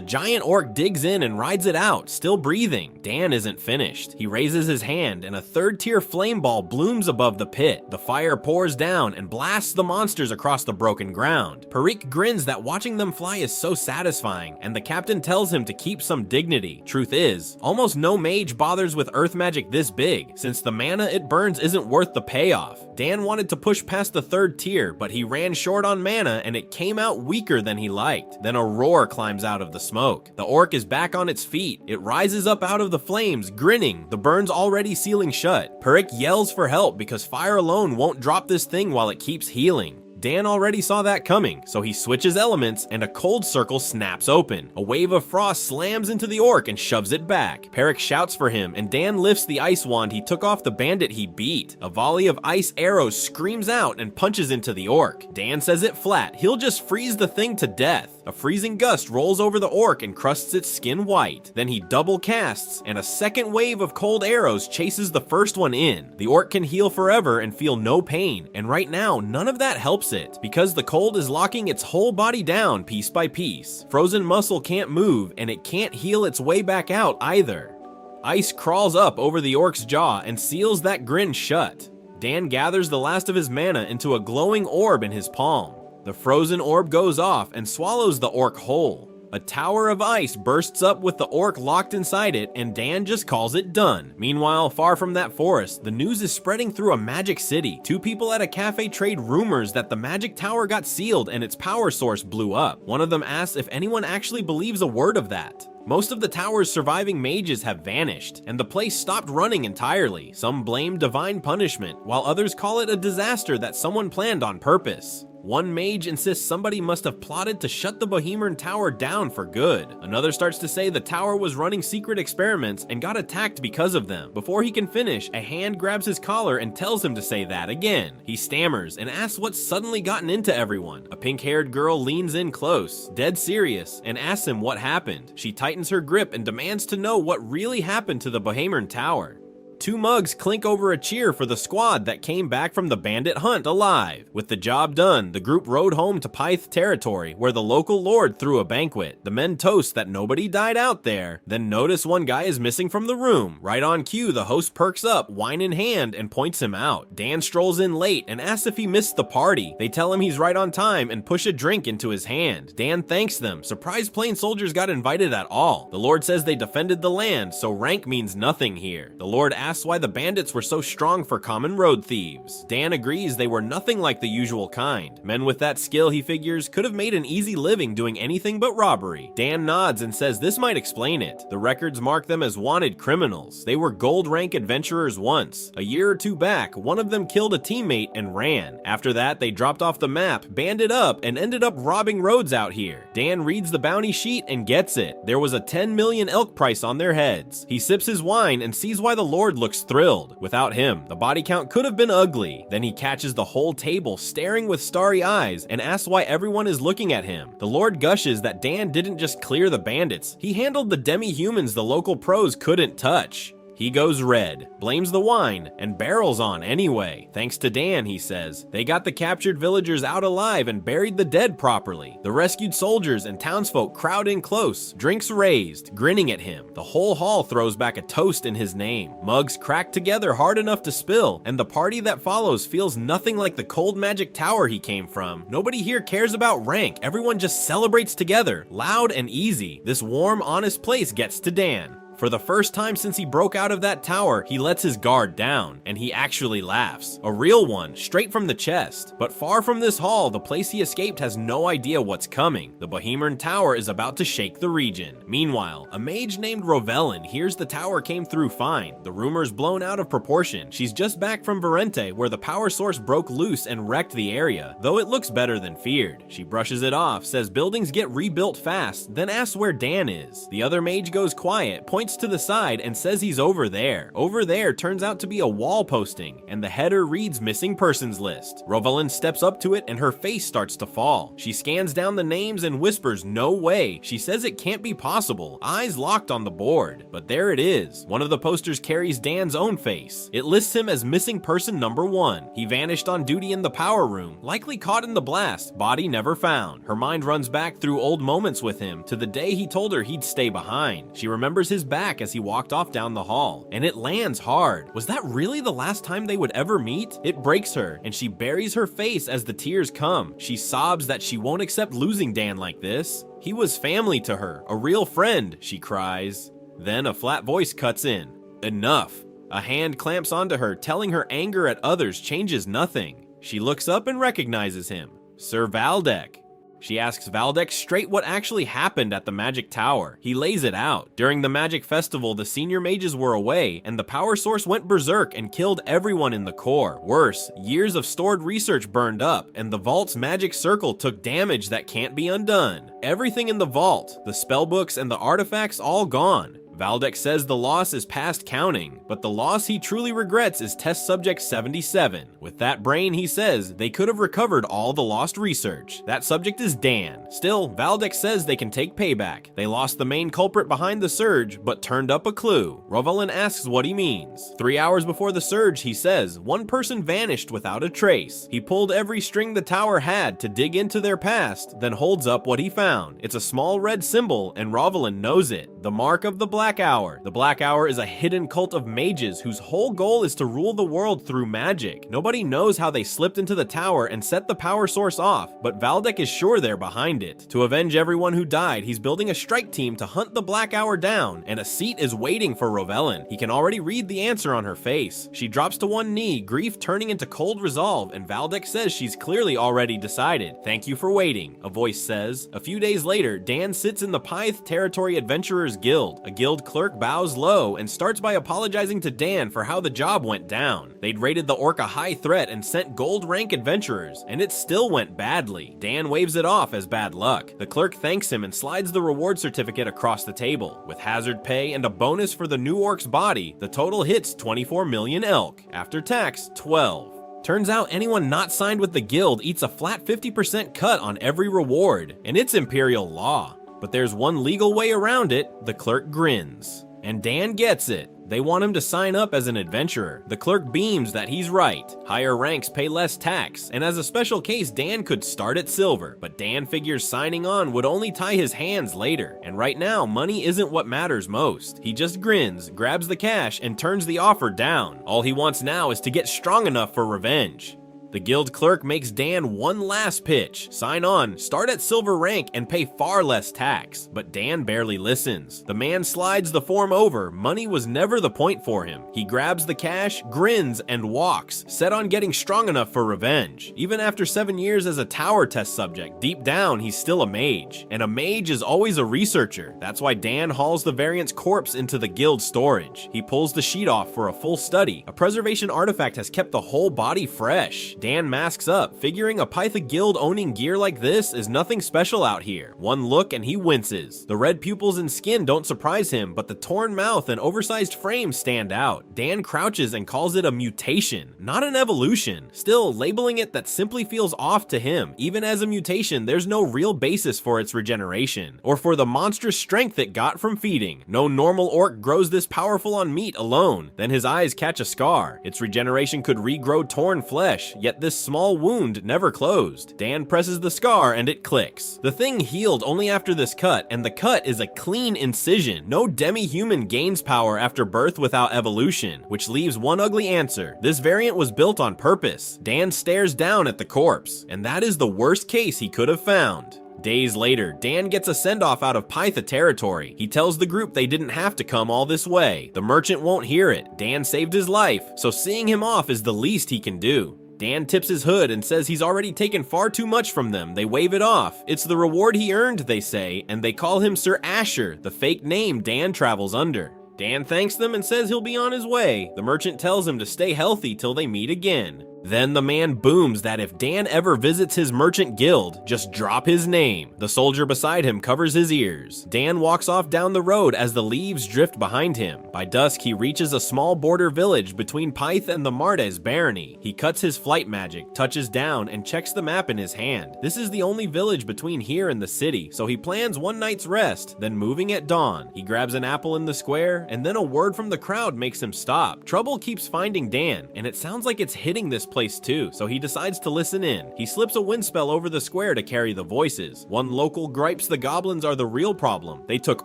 giant orc digs in and rides it out, still breathing. Dan isn't finished. He raises his hand and a third-tier flame ball blooms above the pit. The fire pours down and blasts the monsters across the broken ground. Peric grins that watching them fly is so satisfying, and the captain tells him to keep some dignity. Truth is, almost no mage bothers with earth magic this big, since the mana it burns isn't worth the payoff. Dan wanted to push past the third tier, but he ran short on mana and it came out weaker than he liked. Then a roar climbs out of the smoke. The orc is back on its feet. It rises up out of the flames, grinning, the burns already sealing shut. Peric yells for help because fire alone won't drop this thing while it keeps healing. Dan already saw that coming, so he switches elements and a cold circle snaps open. A wave of frost slams into the orc and shoves it back. Peric shouts for him and Dan lifts the ice wand he took off the bandit he beat. A volley of ice arrows screams out and punches into the orc. Dan says it flat, he'll just freeze the thing to death. A freezing gust rolls over the orc and crusts its skin white. Then he double casts and a second wave of cold arrows chases the first one in. The orc can heal forever and feel no pain, and right now none of that helps it, because the cold is locking its whole body down piece by piece. Frozen muscle can't move and it can't heal its way back out either. Ice crawls up over the orc's jaw and seals that grin shut. Dan gathers the last of his mana into a glowing orb in his palm. The frozen orb goes off and swallows the orc whole. A tower of ice bursts up with the orc locked inside it, and Dan just calls it done. Meanwhile, far from that forest, the news is spreading through a magic city. Two people at a cafe trade rumors that the magic tower got sealed and its power source blew up. One of them asks if anyone actually believes a word of that. Most of the tower's surviving mages have vanished, and the place stopped running entirely. Some blame divine punishment, while others call it a disaster that someone planned on purpose. One mage insists somebody must have plotted to shut the Bohemian Tower down for good. Another starts to say the tower was running secret experiments and got attacked because of them. Before he can finish, a hand grabs his collar and tells him to say that again. He stammers and asks what's suddenly gotten into everyone. A pink-haired girl leans in close, dead serious, and asks him what happened. She tightens her grip and demands to know what really happened to the Bohemian Tower. Two mugs clink over a cheer for the squad that came back from the bandit hunt alive. With the job done, the group rode home to Pyth territory, where the local lord threw a banquet. The men toast that nobody died out there, then notice one guy is missing from the room. Right on cue, the host perks up, wine in hand, and points him out. Dan strolls in late and asks if he missed the party. They tell him he's right on time and push a drink into his hand. Dan thanks them, surprised plain soldiers got invited at all. The lord says they defended the land, so rank means nothing here. The lord asks why the bandits were so strong for common road thieves. Dan agrees they were nothing like the usual kind. Men with that skill, he figures, could have made an easy living doing anything but robbery. Dan nods and says this might explain it. The records mark them as wanted criminals. They were gold rank adventurers once. A year or two back, one of them killed a teammate and ran. After that, they dropped off the map, banded up, and ended up robbing roads out here. Dan reads the bounty sheet and gets it. There was a 10 million elk price on their heads. He sips his wine and sees why the lord looks thrilled. Without him, the body count could have been ugly. Then he catches the whole table staring with starry eyes and asks why everyone is looking at him. The lord gushes that Dan didn't just clear the bandits, he handled the demi-humans the local pros couldn't touch. He goes red, blames the wine, and barrels on anyway. Thanks to Dan, he says. They got the captured villagers out alive and buried the dead properly. The rescued soldiers and townsfolk crowd in close, drinks raised, grinning at him. The whole hall throws back a toast in his name. Mugs crack together hard enough to spill, and the party that follows feels nothing like the cold magic tower he came from. Nobody here cares about rank. Everyone just celebrates together, loud and easy. This warm, honest place gets to Dan. For the first time since he broke out of that tower, he lets his guard down, and he actually laughs. A real one, straight from the chest. But far from this hall, the place he escaped has no idea what's coming. The Bohemian Tower is about to shake the region. Meanwhile, a mage named Rovelin hears the tower came through fine. The rumor's blown out of proportion. She's just back from Verente, where the power source broke loose and wrecked the area, though it looks better than feared. She brushes it off, says buildings get rebuilt fast, then asks where Dan is. The other mage goes quiet, points to the side and says he's over there. Over there turns out to be a wall posting, and the header reads missing persons list. Rovelin steps up to it and her face starts to fall. She scans down the names and whispers no way. She says it can't be possible, eyes locked on the board. But there it is. One of the posters carries Dan's own face. It lists him as missing person number 1. He vanished on duty in the power room, likely caught in the blast, body never found. Her mind runs back through old moments with him to the day he told her he'd stay behind. She remembers his back as he walked off down the hall, and it lands hard. Was that really the last time they would ever meet? It breaks her, and she buries her face as the tears come. She sobs that she won't accept losing Dan like this. He was family to her, a real friend, she cries. Then a flat voice cuts in. Enough. A hand clamps onto her, telling her anger at others changes nothing. She looks up and recognizes him. Sir Valdek. She asks Valdek straight what actually happened at the Magic Tower. He lays it out. During the Magic Festival, the senior mages were away, and the power source went berserk and killed everyone in the core. Worse, years of stored research burned up, and the vault's magic circle took damage that can't be undone. Everything in the vault, the spellbooks and the artifacts, all gone. Valdek says the loss is past counting, but the loss he truly regrets is test subject 77. With that brain, he says, they could have recovered all the lost research. That subject is Dan. Still, Valdek says they can take payback. They lost the main culprit behind the surge, but turned up a clue. Rovelin asks what he means. 3 hours before the surge, he says, one person vanished without a trace. He pulled every string the tower had to dig into their past, then holds up what he found. It's a small red symbol, and Rovelin knows it. The mark of the black Black Hour. The Black Hour is a hidden cult of mages whose whole goal is to rule the world through magic. Nobody knows how they slipped into the tower and set the power source off, but Valdek is sure they're behind it. To avenge everyone who died, he's building a strike team to hunt the Black Hour down, and a seat is waiting for Rovelyn. He can already read the answer on her face. She drops to one knee, grief turning into cold resolve, and Valdek says she's clearly already decided. "Thank you for waiting," a voice says. A few days later, Dan sits in the Pyth Territory Adventurers Guild. A guild clerk bows low and starts by apologizing to Dan for how the job went down. They'd rated the orc a high threat and sent gold rank adventurers, and it still went badly. Dan waves it off as bad luck. The clerk thanks him and slides the reward certificate across the table. With hazard pay and a bonus for the new orc's body, the total hits 24 million elk. After tax, 12. Turns out anyone not signed with the guild eats a flat 50% cut on every reward, and it's imperial law. But there's one legal way around it. The clerk grins. And Dan gets it. They want him to sign up as an adventurer. The clerk beams that he's right. Higher ranks pay less tax, and as a special case, Dan could start at silver, but Dan figures signing on would only tie his hands later. And right now, money isn't what matters most. He just grins, grabs the cash, and turns the offer down. All he wants now is to get strong enough for revenge. The guild clerk makes Dan one last pitch. Sign on, start at silver rank, and pay far less tax. But Dan barely listens. The man slides the form over. Money was never the point for him. He grabs the cash, grins, and walks, set on getting strong enough for revenge. Even after 7 years as a tower test subject, deep down he's still a mage. And a mage is always a researcher. That's why Dan hauls the variant's corpse into the guild storage. He pulls the sheet off for a full study. A preservation artifact has kept the whole body fresh. Dan masks up, figuring a Pytha guild owning gear like this is nothing special out here. One look and he winces. The red pupils and skin don't surprise him, but the torn mouth and oversized frame stand out. Dan crouches and calls it a mutation, not an evolution. Still, labeling it that simply feels off to him. Even as a mutation, there's no real basis for its regeneration, or for the monstrous strength it got from feeding. No normal orc grows this powerful on meat alone. Then his eyes catch a scar. Its regeneration could regrow torn flesh, yet this small wound never closed. Dan presses the scar and it clicks. The thing healed only after this cut, and the cut is a clean incision. No demi-human gains power after birth without evolution, which leaves one ugly answer. This variant was built on purpose. Dan stares down at the corpse, and that is the worst case he could have found. Days later, Dan gets a send-off out of Pytha territory. He tells the group they didn't have to come all this way. The merchant won't hear it. Dan saved his life, so seeing him off is the least he can do. Dan tips his hood and says he's already taken far too much from them. They wave it off. It's the reward he earned, they say, and they call him Sir Asher, the fake name Dan travels under. Dan thanks them and says he'll be on his way. The merchant tells him to stay healthy till they meet again. Then the man booms that if Dan ever visits his merchant guild, just drop his name. The soldier beside him covers his ears. Dan walks off down the road as the leaves drift behind him. By dusk, he reaches a small border village between Pyth and the Mardes barony. He cuts his flight magic, touches down, and checks the map in his hand. This is the only village between here and the city, so he plans one night's rest, then moving at dawn. He grabs an apple in the square, and then a word from the crowd makes him stop. Trouble keeps finding Dan, and it sounds like it's hitting this place too, so he decides to listen in. He slips a wind spell over the square to carry the voices. One local gripes the goblins are the real problem. They took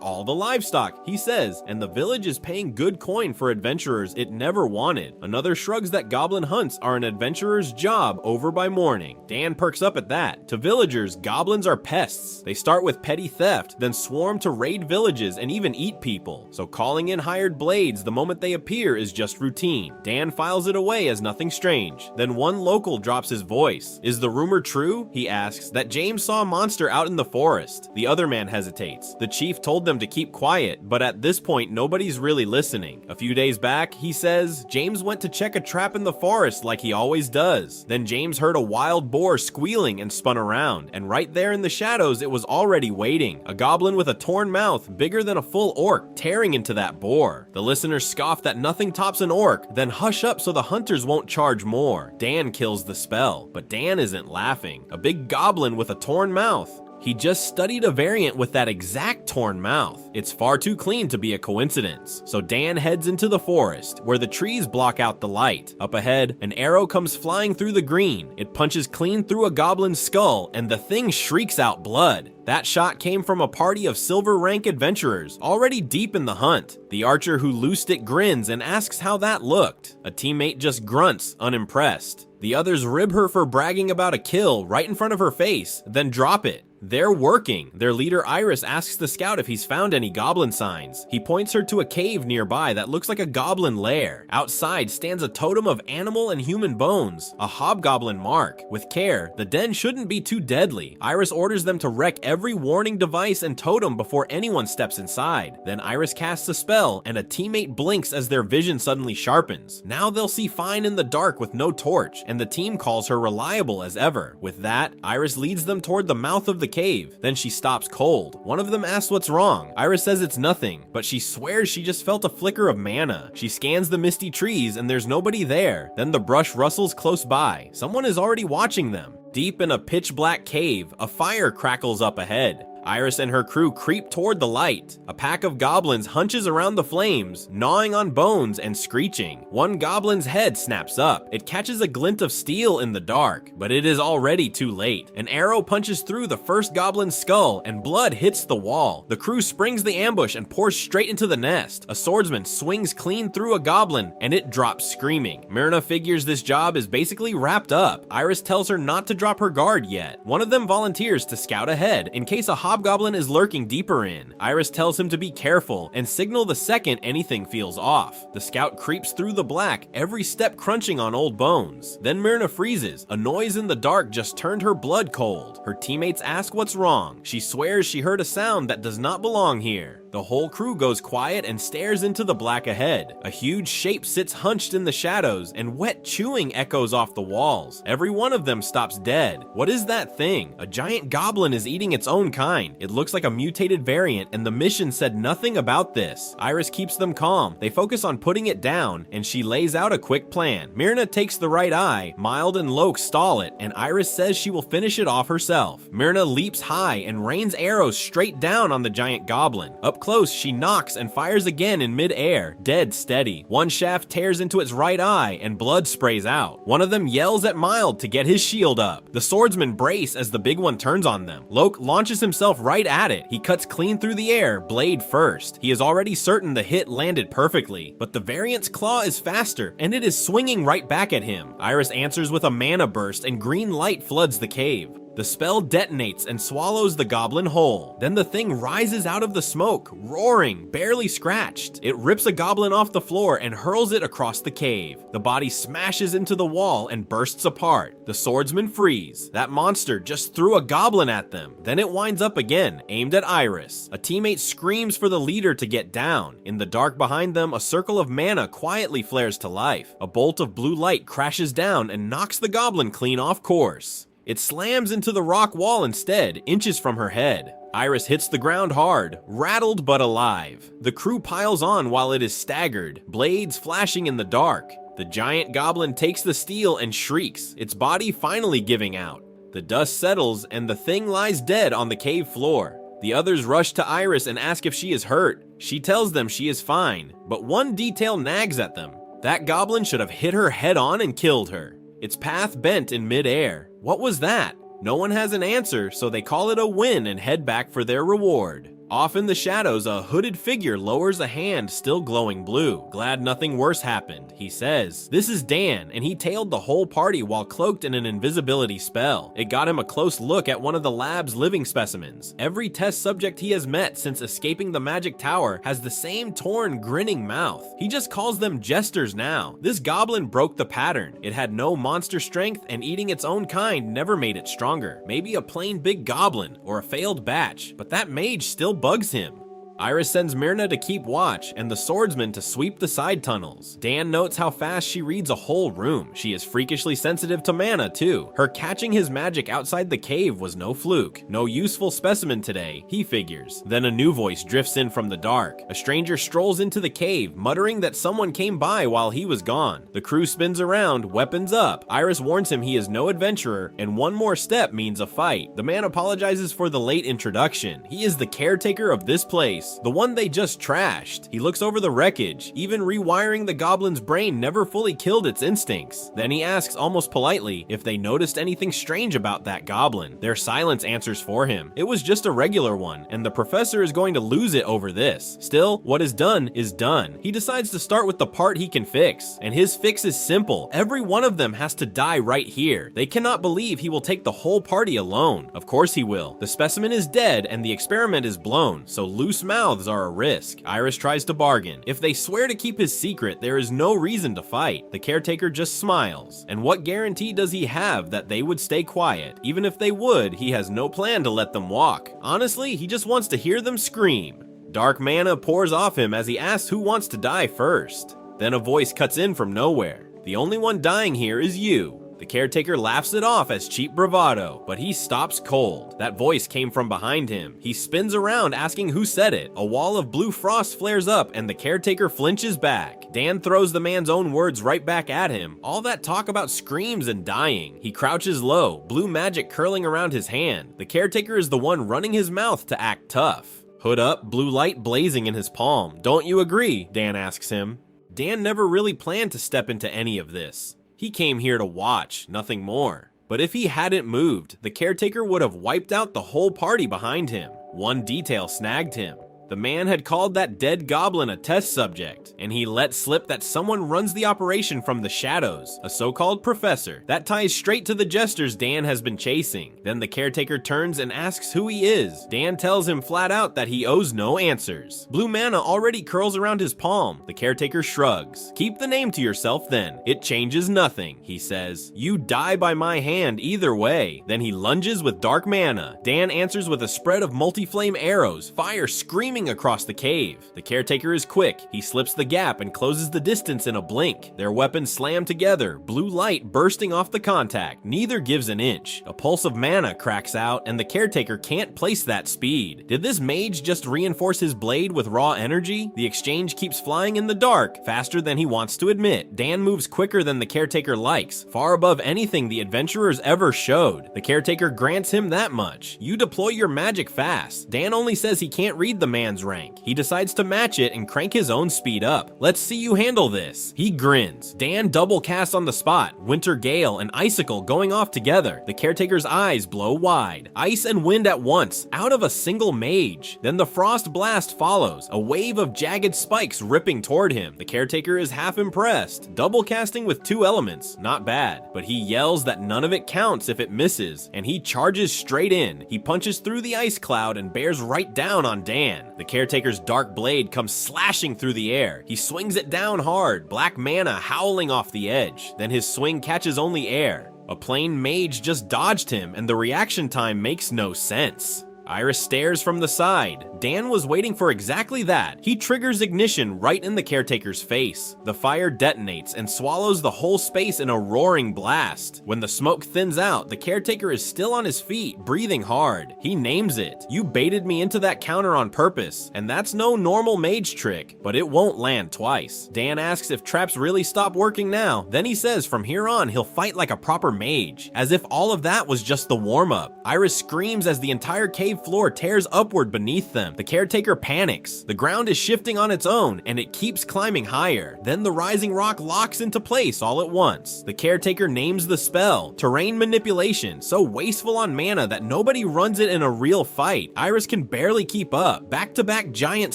all the livestock, he says, and the village is paying good coin for adventurers it never wanted. Another shrugs that goblin hunts are an adventurer's job over by morning. Dan perks up at that. To villagers, goblins are pests. They start with petty theft, then swarm to raid villages and even eat people. So calling in hired blades the moment they appear is just routine. Dan files it away as nothing strange. Then one local drops his voice. Is the rumor true? He asks, that James saw a monster out in the forest. The other man hesitates. The chief told them to keep quiet, but at this point nobody's really listening. A few days back, he says, James went to check a trap in the forest like he always does. Then James heard a wild boar squealing and spun around, and right there in the shadows it was already waiting. A goblin with a torn mouth, bigger than a full orc, tearing into that boar. The listeners scoff that nothing tops an orc, then hush up so the hunters won't charge more. Dan kills the spell, but Dan isn't laughing. A big goblin with a torn mouth. He just studied a variant with that exact torn mouth. It's far too clean to be a coincidence. So Dan heads into the forest, where the trees block out the light. Up ahead, an arrow comes flying through the green. It punches clean through a goblin's skull, and the thing shrieks out blood. That shot came from a party of silver rank adventurers, already deep in the hunt. The archer who loosed it grins and asks how that looked. A teammate just grunts, unimpressed. The others rib her for bragging about a kill right in front of her face, then drop it. They're working. Their leader Iris asks the scout if he's found any goblin signs. He points her to a cave nearby that looks like a goblin lair. Outside stands a totem of animal and human bones, a hobgoblin mark. With care, the den shouldn't be too deadly. Iris orders them to wreck every warning device and totem before anyone steps inside. Then Iris casts a spell, and a teammate blinks as their vision suddenly sharpens. Now they'll see fine in the dark with no torch, and the team calls her reliable as ever. With that, Iris leads them toward the mouth of the cave. Then she stops cold. One of them asks what's wrong. Iris says it's nothing, but she swears she just felt a flicker of mana. She scans the misty trees and there's nobody there. Then the brush rustles close by. Someone is already watching them. Deep in a pitch black cave, a fire crackles up ahead. Iris and her crew creep toward the light. A pack of goblins hunches around the flames, gnawing on bones and screeching. One goblin's head snaps up. It catches a glint of steel in the dark, but it is already too late. An arrow punches through the first goblin's skull and blood hits the wall. The crew springs the ambush and pours straight into the nest. A swordsman swings clean through a goblin and it drops screaming. Myrna figures this job is basically wrapped up. Iris tells her not to drop her guard yet. One of them volunteers to scout ahead in case a hobgoblin is lurking deeper in. Iris tells him to be careful and signal the second anything feels off. The scout creeps through the black, every step crunching on old bones. Then Myrna freezes. A noise in the dark just turned her blood cold. Her teammates ask what's wrong. She swears she heard a sound that does not belong here. The whole crew goes quiet and stares into the black ahead. A huge shape sits hunched in the shadows, and wet chewing echoes off the walls. Every one of them stops dead. What is that thing? A giant goblin is eating its own kind. It looks like a mutated variant, and the mission said nothing about this. Iris keeps them calm. They focus on putting it down, and she lays out a quick plan. Myrna takes the right eye, Mild and Loke stall it, and Iris says she will finish it off herself. Myrna leaps high and rains arrows straight down on the giant goblin. Up close, she knocks and fires again in mid-air, dead steady. One shaft tears into its right eye and blood sprays out. One of them yells at Mild to get his shield up. The swordsmen brace as the big one turns on them. Loke launches himself right at it. He cuts clean through the air, blade first. He is already certain the hit landed perfectly, but the variant's claw is faster and it is swinging right back at him. Iris answers with a mana burst and green light floods the cave. The spell detonates and swallows the goblin whole. Then the thing rises out of the smoke, roaring, barely scratched. It rips a goblin off the floor and hurls it across the cave. The body smashes into the wall and bursts apart. The swordsmen freeze. That monster just threw a goblin at them. Then it winds up again, aimed at Iris. A teammate screams for the leader to get down. In the dark behind them, a circle of mana quietly flares to life. A bolt of blue light crashes down and knocks the goblin clean off course. It slams into the rock wall instead, inches from her head. Iris hits the ground hard, rattled but alive. The crew piles on while it is staggered, blades flashing in the dark. The giant goblin takes the steel and shrieks, its body finally giving out. The dust settles and the thing lies dead on the cave floor. The others rush to Iris and ask if she is hurt. She tells them she is fine, but one detail nags at them. That goblin should have hit her head on and killed her. Its path bent in mid-air. What was that? No one has an answer, so they call it a win and head back for their reward. Off in the shadows, a hooded figure lowers a hand still glowing blue. Glad nothing worse happened, he says. This is Dan, and he tailed the whole party while cloaked in an invisibility spell. It got him a close look at one of the lab's living specimens. Every test subject he has met since escaping the magic tower has the same torn, grinning mouth. He just calls them jesters now. This goblin broke the pattern. It had no monster strength, and eating its own kind never made it stronger. Maybe a plain big goblin, or a failed batch, but that mage still bugs him. Iris sends Myrna to keep watch and the swordsman to sweep the side tunnels. Dan notes how fast she reads a whole room. She is freakishly sensitive to mana too. Her catching his magic outside the cave was no fluke. No useful specimen today, he figures. Then a new voice drifts in from the dark. A stranger strolls into the cave, muttering that someone came by while he was gone. The crew spins around, weapons up. Iris warns him he is no adventurer, and one more step means a fight. The man apologizes for the late introduction. He is the caretaker of this place, the one they just trashed. He looks over the wreckage. Even rewiring the goblin's brain never fully killed its instincts. Then he asks almost politely if they noticed anything strange about that goblin. Their silence answers for him. It was just a regular one, and the professor is going to lose it over this. Still, what is done is done. He decides to start with the part he can fix, and his fix is simple. Every one of them has to die right here. They cannot believe he will take the whole party alone. Of course he will. The specimen is dead and the experiment is blown, so loose mouths are a risk. Iris tries to bargain. If they swear to keep his secret, there is no reason to fight. The caretaker just smiles. And what guarantee does he have that they would stay quiet? Even if they would, he has no plan to let them walk. Honestly, he just wants to hear them scream. Dark mana pours off him as he asks who wants to die first. Then a voice cuts in from nowhere. The only one dying here is you. The caretaker laughs it off as cheap bravado, but he stops cold. That voice came from behind him. He spins around asking who said it. A wall of blue frost flares up and the caretaker flinches back. Dan throws the man's own words right back at him. All that talk about screams and dying. He crouches low, blue magic curling around his hand. The caretaker is the one running his mouth to act tough. Hood up, blue light blazing in his palm. Don't you agree? Dan asks him. Dan never really planned to step into any of this. He came here to watch, nothing more. But if he hadn't moved, the caretaker would have wiped out the whole party behind him. One detail snagged him. The man had called that dead goblin a test subject, and he let slip that someone runs the operation from the shadows, a so-called professor. That ties straight to the jesters Dan has been chasing. Then the caretaker turns and asks who he is. Dan tells him flat out that he owes no answers. Blue mana already curls around his palm. The caretaker shrugs. Keep the name to yourself then. It changes nothing, he says. You die by my hand either way. Then he lunges with dark mana. Dan answers with a spread of multi-flame arrows, fire screaming across the cave. The caretaker is quick. He slips the gap and closes the distance in a blink. Their weapons slam together, blue light bursting off the contact. Neither gives an inch. A pulse of mana cracks out, and the caretaker can't place that speed. Did this mage just reinforce his blade with raw energy? The exchange keeps flying in the dark, faster than he wants to admit. Dan moves quicker than the caretaker likes, far above anything the adventurers ever showed. The caretaker grants him that much. You deploy your magic fast. Dan only says he can't read the man's rank. He decides to match it and crank his own speed up. Let's see you handle this. He grins. Dan double casts on the spot. Winter Gale and Icicle going off together. The caretaker's eyes blow wide. Ice and wind at once, out of a single mage. Then the frost blast follows, a wave of jagged spikes ripping toward him. The caretaker is half impressed. Double casting with 2 elements, not bad. But he yells that none of it counts if it misses, and he charges straight in. He punches through the ice cloud and bears right down on Dan. The caretaker's dark blade comes slashing through the air. He swings it down hard, black mana howling off the edge. Then his swing catches only air. A plain mage just dodged him, and the reaction time makes no sense. Iris stares from the side. Dan was waiting for exactly that. He triggers ignition right in the caretaker's face. The fire detonates and swallows the whole space in a roaring blast. When the smoke thins out, the caretaker is still on his feet, breathing hard. He names it. You baited me into that counter on purpose, and that's no normal mage trick, but it won't land twice. Dan asks if traps really stop working now. Then he says from here on he'll fight like a proper mage, as if all of that was just the warm-up. Iris screams as the entire cave floor tears upward beneath them. The caretaker panics. The ground is shifting on its own, and it keeps climbing higher. Then the rising rock locks into place all at once. The caretaker names the spell, Terrain Manipulation, so wasteful on mana that nobody runs it in a real fight. Iris can barely keep up. Back-to-back giant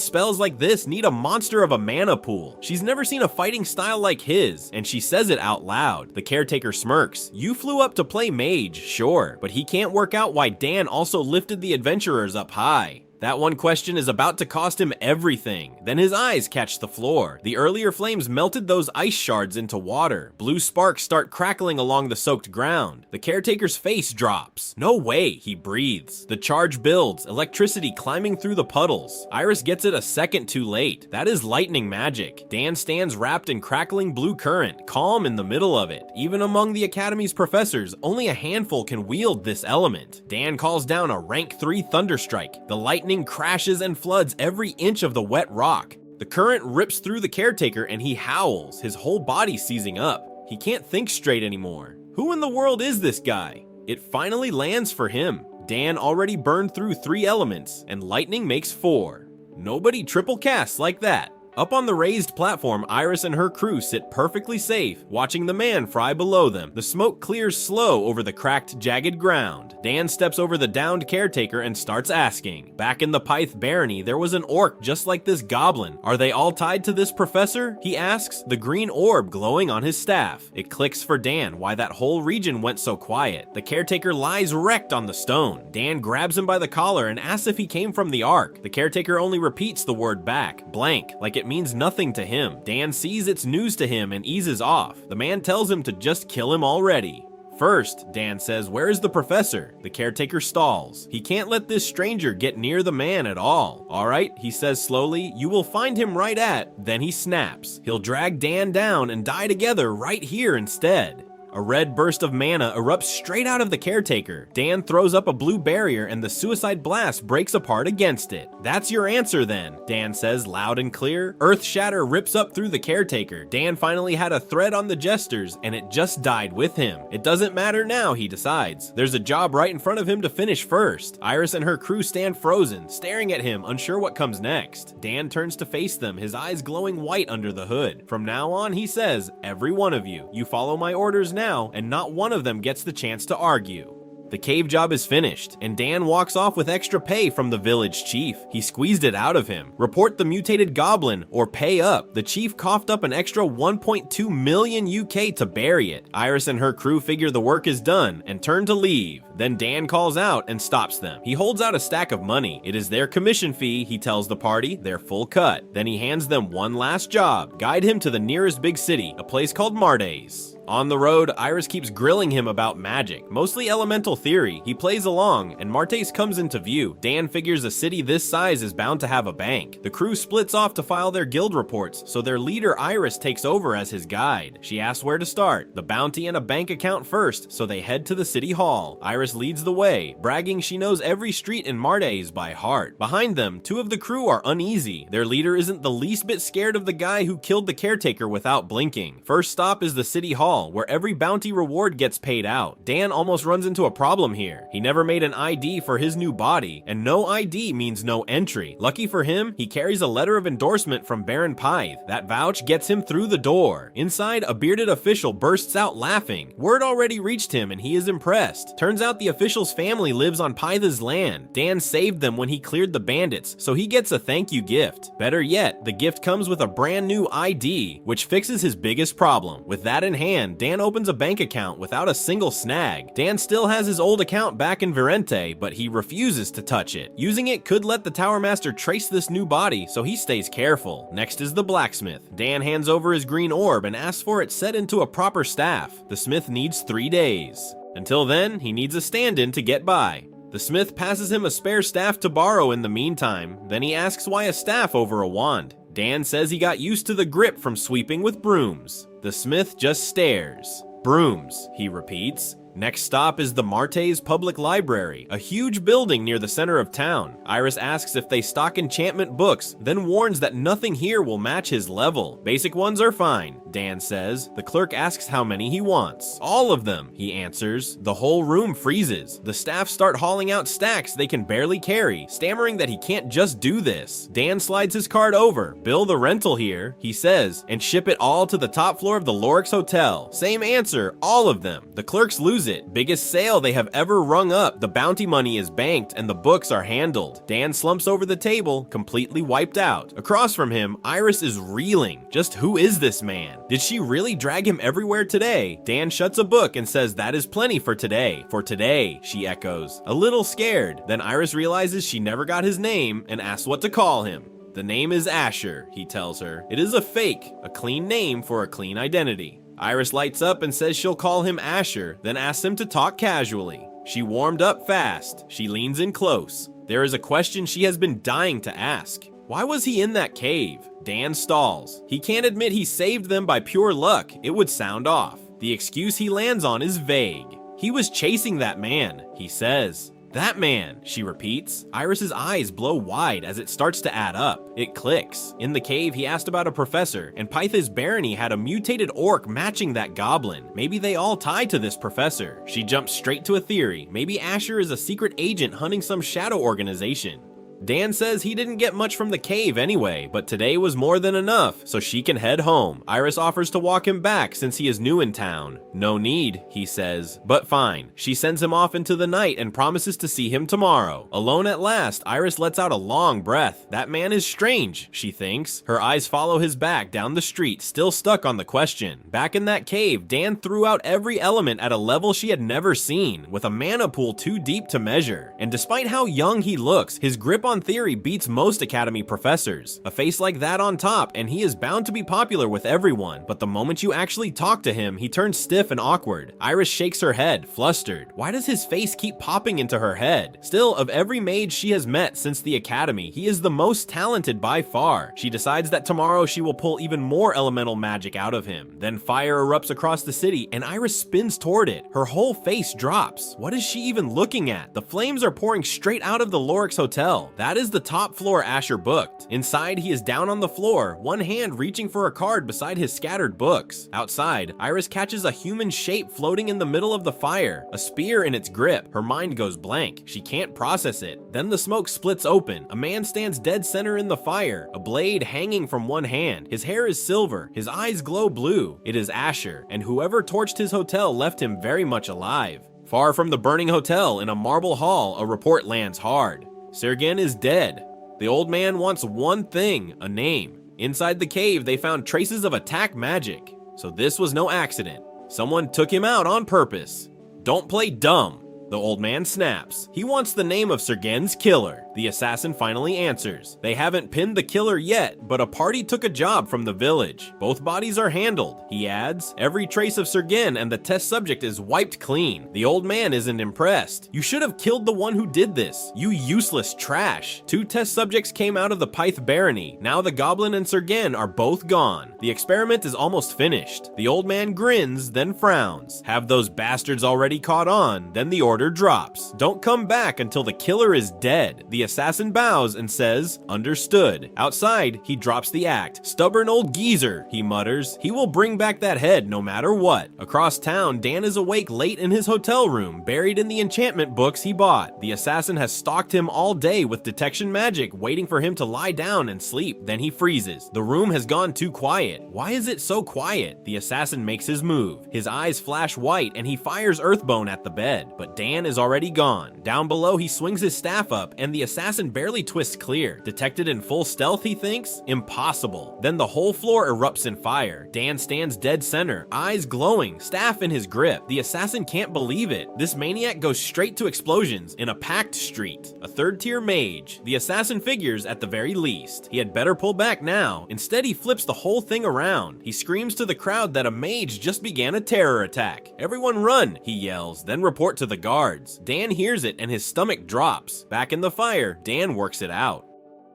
spells like this need a monster of a mana pool. She's never seen a fighting style like his, and she says it out loud. The caretaker smirks. You flew up to play mage, sure, but he can't work out why Dan also lifted the adventurers up high. That one question is about to cost him everything. Then his eyes catch the floor. The earlier flames melted those ice shards into water. Blue sparks start crackling along the soaked ground. The caretaker's face drops. No way, he breathes. The charge builds, electricity climbing through the puddles. Iris gets it a second too late. That is lightning magic. Dan stands wrapped in crackling blue current, calm in the middle of it. Even among the Academy's professors, only a handful can wield this element. Dan calls down a rank 3 thunderstrike. The lightning crashes and floods every inch of the wet rock. The current rips through the caretaker and he howls, his whole body seizing up. He can't think straight anymore. Who in the world is this guy? It finally lands for him. Dan already burned through 3 elements, and lightning makes 4. Nobody triple casts like that. Up on the raised platform, Iris and her crew sit perfectly safe, watching the man fry below them. The smoke clears slow over the cracked, jagged ground. Dan steps over the downed caretaker and starts asking. Back in the Pyth Barony, there was an orc just like this goblin. Are they all tied to this professor? He asks, the green orb glowing on his staff. It clicks for Dan why that whole region went so quiet. The caretaker lies wrecked on the stone. Dan grabs him by the collar and asks if he came from the Ark. The caretaker only repeats the word back, blank, like it means nothing to him. Dan sees it's news to him and eases off. The man tells him to just kill him already. First, Dan says, where is the professor? The caretaker stalls. He can't let this stranger get near the man at all. Alright, he says slowly, you will find him right at, then he snaps. He'll drag Dan down and die together right here instead. A red burst of mana erupts straight out of the caretaker. Dan throws up a blue barrier and the suicide blast breaks apart against it. That's your answer then, Dan says loud and clear. Earth shatter rips up through the caretaker. Dan finally had a thread on the jesters and it just died with him. It doesn't matter now, he decides. There's a job right in front of him to finish first. Iris and her crew stand frozen, staring at him, unsure what comes next. Dan turns to face them, his eyes glowing white under the hood. From now on, he says, every one of you, you follow my orders now, and not one of them gets the chance to argue. The cave job is finished, and Dan walks off with extra pay from the village chief. He squeezed it out of him. Report the mutated goblin, or pay up. The chief coughed up an extra 1.2 million UK to bury it. Iris and her crew figure the work is done, and turn to leave. Then Dan calls out and stops them. He holds out a stack of money. It is their commission fee, he tells the party, their full cut. Then he hands them one last job. Guide him to the nearest big city, a place called Mardes. On the road, Iris keeps grilling him about magic, mostly elemental theory. He plays along, and Martes comes into view. Dan figures a city this size is bound to have a bank. The crew splits off to file their guild reports, so their leader Iris takes over as his guide. She asks where to start, the bounty and a bank account first, so they head to the city hall. Iris leads the way, bragging she knows every street in Mardes by heart. Behind them, 2 of the crew are uneasy. Their leader isn't the least bit scared of the guy who killed the caretaker without blinking. First stop is the city hall, where every bounty reward gets paid out. Dan almost runs into a problem here. He never made an ID for his new body, and no ID means no entry. Lucky for him, he carries a letter of endorsement from Baron Pyth. That vouch gets him through the door. Inside, a bearded official bursts out laughing. Word already reached him and he is impressed. Turns out the official's family lives on Pyth's land. Dan saved them when he cleared the bandits, so he gets a thank you gift. Better yet, the gift comes with a brand new ID, which fixes his biggest problem. With that in hand, Dan opens a bank account without a single snag. Dan still has his old account back in Virente, but he refuses to touch it. Using it could let the Tower Master trace this new body, so he stays careful. Next is the blacksmith. Dan hands over his green orb and asks for it set into a proper staff. The smith needs 3 days. Until then, he needs a stand-in to get by. The smith passes him a spare staff to borrow in the meantime. Then he asks why a staff over a wand. Dan says he got used to the grip from sweeping with brooms. The smith just stares. Brooms, he repeats. Next stop is the Martes Public Library, a huge building near the center of town. Iris asks if they stock enchantment books, then warns that nothing here will match his level. Basic ones are fine, Dan says. The clerk asks how many he wants. All of them, he answers. The whole room freezes. The staff start hauling out stacks they can barely carry, stammering that he can't just do this. Dan slides his card over. Bill the rental here, he says, and ship it all to the top floor of the Lorix Hotel. Same answer, all of them. The clerk's losing lose it. Biggest sale they have ever rung up. The bounty money is banked and the books are handled. Dan slumps over the table, completely wiped out. Across from him, Iris is reeling. Just who is this man? Did she really drag him everywhere today? Dan shuts a book and says that is plenty for today. For today, she echoes, a little scared. Then Iris realizes she never got his name and asks what to call him. The name is Asher, he tells her. It is a fake, a clean name for a clean identity. Iris lights up and says she'll call him Asher, then asks him to talk casually. She warmed up fast. She leans in close. There is a question she has been dying to ask. Why was he in that cave? Dan stalls. He can't admit he saved them by pure luck. It would sound off. The excuse he lands on is vague. He was chasing that man, he says. That man, she repeats. Iris's eyes blow wide as it starts to add up. It clicks. In the cave, he asked about a professor, and Pytha's barony had a mutated orc matching that goblin. Maybe they all tie to this professor. She jumps straight to a theory. Maybe Asher is a secret agent hunting some shadow organization. Dan says he didn't get much from the cave anyway, but today was more than enough, so she can head home. Iris offers to walk him back since he is new in town. No need, he says, but fine. She sends him off into the night and promises to see him tomorrow. Alone at last, Iris lets out a long breath. That man is strange, she thinks. Her eyes follow his back down the street, still stuck on the question. Back in that cave, Dan threw out every element at a level she had never seen, with a mana pool too deep to measure. And despite how young he looks, his grip on theory beats most academy professors. A face like that on top, and he is bound to be popular with everyone, but the moment you actually talk to him, he turns stiff and awkward. Iris shakes her head, flustered. Why does his face keep popping into her head? Still, of every mage she has met since the academy, he is the most talented by far. She decides that tomorrow she will pull even more elemental magic out of him. Then fire erupts across the city, and Iris spins toward it. Her whole face drops. What is she even looking at? The flames are pouring straight out of the Lorix Hotel. That is the top floor Asher booked. Inside, he is down on the floor, one hand reaching for a card beside his scattered books. Outside, Iris catches a human shape floating in the middle of the fire, a spear in its grip. Her mind goes blank. She can't process it. Then the smoke splits open. A man stands dead center in the fire, a blade hanging from one hand. His hair is silver. His eyes glow blue. It is Asher, and whoever torched his hotel left him very much alive. Far from the burning hotel, in a marble hall, a report lands hard. Sergen is dead. The old man wants one thing, a name. Inside the cave, they found traces of attack magic. So this was no accident. Someone took him out on purpose. Don't play dumb, the old man snaps. He wants the name of Sergen's killer. The assassin finally answers. They haven't pinned the killer yet, but a party took a job from the village. Both bodies are handled, he adds. Every trace of Sergen and the test subject is wiped clean. The old man isn't impressed. You should have killed the one who did this, you useless trash. 2 test subjects came out of the Pyth barony. Now the goblin and Sergen are both gone. The experiment is almost finished. The old man grins, then frowns. Have those bastards already caught on? Then the order drops. Don't come back until the killer is dead. The assassin bows and says, understood. Outside, he drops the act. Stubborn old geezer, he mutters. He will bring back that head no matter what. Across town, Dan is awake late in his hotel room, buried in the enchantment books he bought. The assassin has stalked him all day with detection magic, waiting for him to lie down and sleep. Then he freezes. The room has gone too quiet. Why is it so quiet? The assassin makes his move. His eyes flash white and he fires Earthbone at the bed, but Dan is already gone. Down below, he swings his staff up and the assassin barely twists clear. Detected in full stealth, he thinks? Impossible. Then the whole floor erupts in fire. Dan stands dead center, eyes glowing, staff in his grip. The assassin can't believe it. This maniac goes straight to explosions in a packed street. A 3rd-tier mage. The assassin figures at the very least. He had better pull back now. Instead, he flips the whole thing around. He screams to the crowd that a mage just began a terror attack. Everyone run, he yells, then report to the guards. Dan hears it and his stomach drops. Back in the fire, Dan works it out.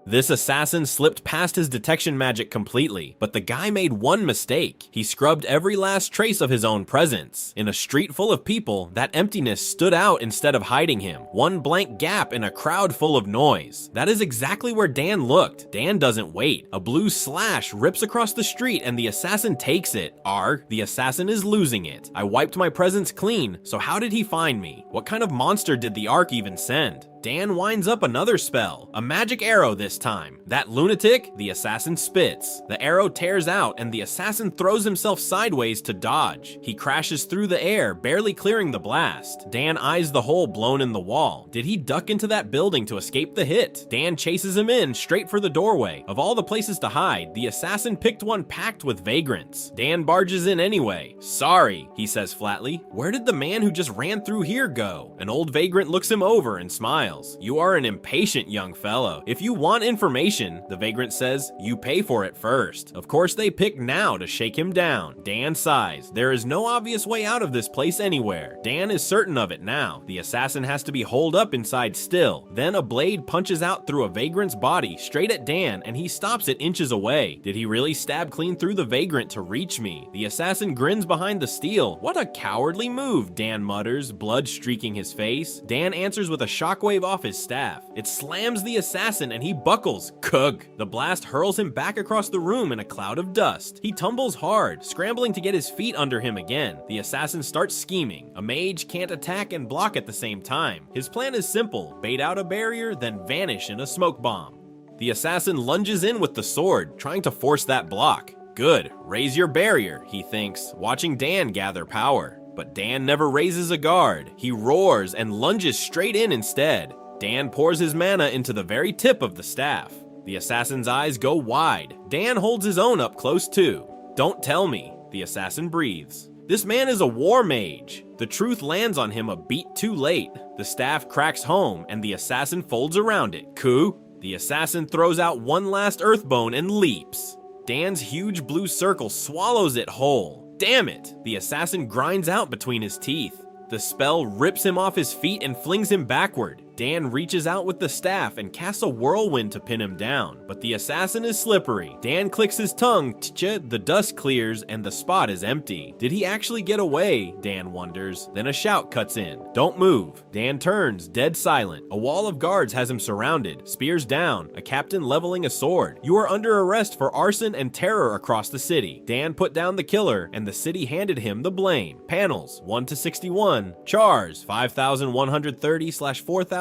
This assassin slipped past his detection magic completely, but the guy made one mistake. He scrubbed every last trace of his own presence. In a street full of people, that emptiness stood out instead of hiding him. One blank gap in a crowd full of noise. That is exactly where Dan looked. Dan doesn't wait. A blue slash rips across the street and the assassin takes it. The assassin is losing it. I wiped my presence clean, so how did he find me? What kind of monster did the Ark even send? Dan winds up another spell, a magic arrow this time. That lunatic, the assassin spits. The arrow tears out and the assassin throws himself sideways to dodge. He crashes through the air, barely clearing the blast. Dan eyes the hole blown in the wall. Did he duck into that building to escape the hit? Dan chases him in, straight for the doorway. Of all the places to hide, the assassin picked one packed with vagrants. Dan barges in anyway. Sorry, he says flatly. Where did the man who just ran through here go? An old vagrant looks him over and smiles. You are an impatient young fellow. If you want information, the vagrant says, you pay for it first. Of course they pick now to shake him down. Dan sighs. There is no obvious way out of this place anywhere. Dan is certain of it now. The assassin has to be holed up inside still. Then a blade punches out through a vagrant's body straight at Dan and he stops it inches away. Did he really stab clean through the vagrant to reach me? The assassin grins behind the steel. What a cowardly move, Dan mutters, blood streaking his face. Dan answers with a shockwave off his staff. It slams the assassin and he buckles. Kug! The blast hurls him back across the room in a cloud of dust. He tumbles hard, scrambling to get his feet under him again. The assassin starts scheming. A mage can't attack and block at the same time. His plan is simple: bait out a barrier, then vanish in a smoke bomb. The assassin lunges in with the sword, trying to force that block. Good, raise your barrier, he thinks, watching Dan gather power. But Dan never raises a guard. He roars and lunges straight in instead. Dan pours his mana into the very tip of the staff. The assassin's eyes go wide. Dan holds his own up close too. Don't tell me, the assassin breathes. This man is a war mage. The truth lands on him a beat too late. The staff cracks home and the assassin folds around it. Coup! The assassin throws out one last earthbone and leaps. Dan's huge blue circle swallows it whole. Damn it! The assassin grinds out between his teeth. The spell rips him off his feet and flings him backward. Dan reaches out with the staff and casts a whirlwind to pin him down, but the assassin is slippery. Dan clicks his tongue, tcha, the dust clears, and the spot is empty. Did he actually get away? Dan wonders. Then a shout cuts in. Don't move. Dan turns, dead silent. A wall of guards has him surrounded, spears down, a captain leveling a sword. You are under arrest for arson and terror across the city. Dan put down the killer, and the city handed him the blame. Panels 1 to 61. Chars 5,130/4,880.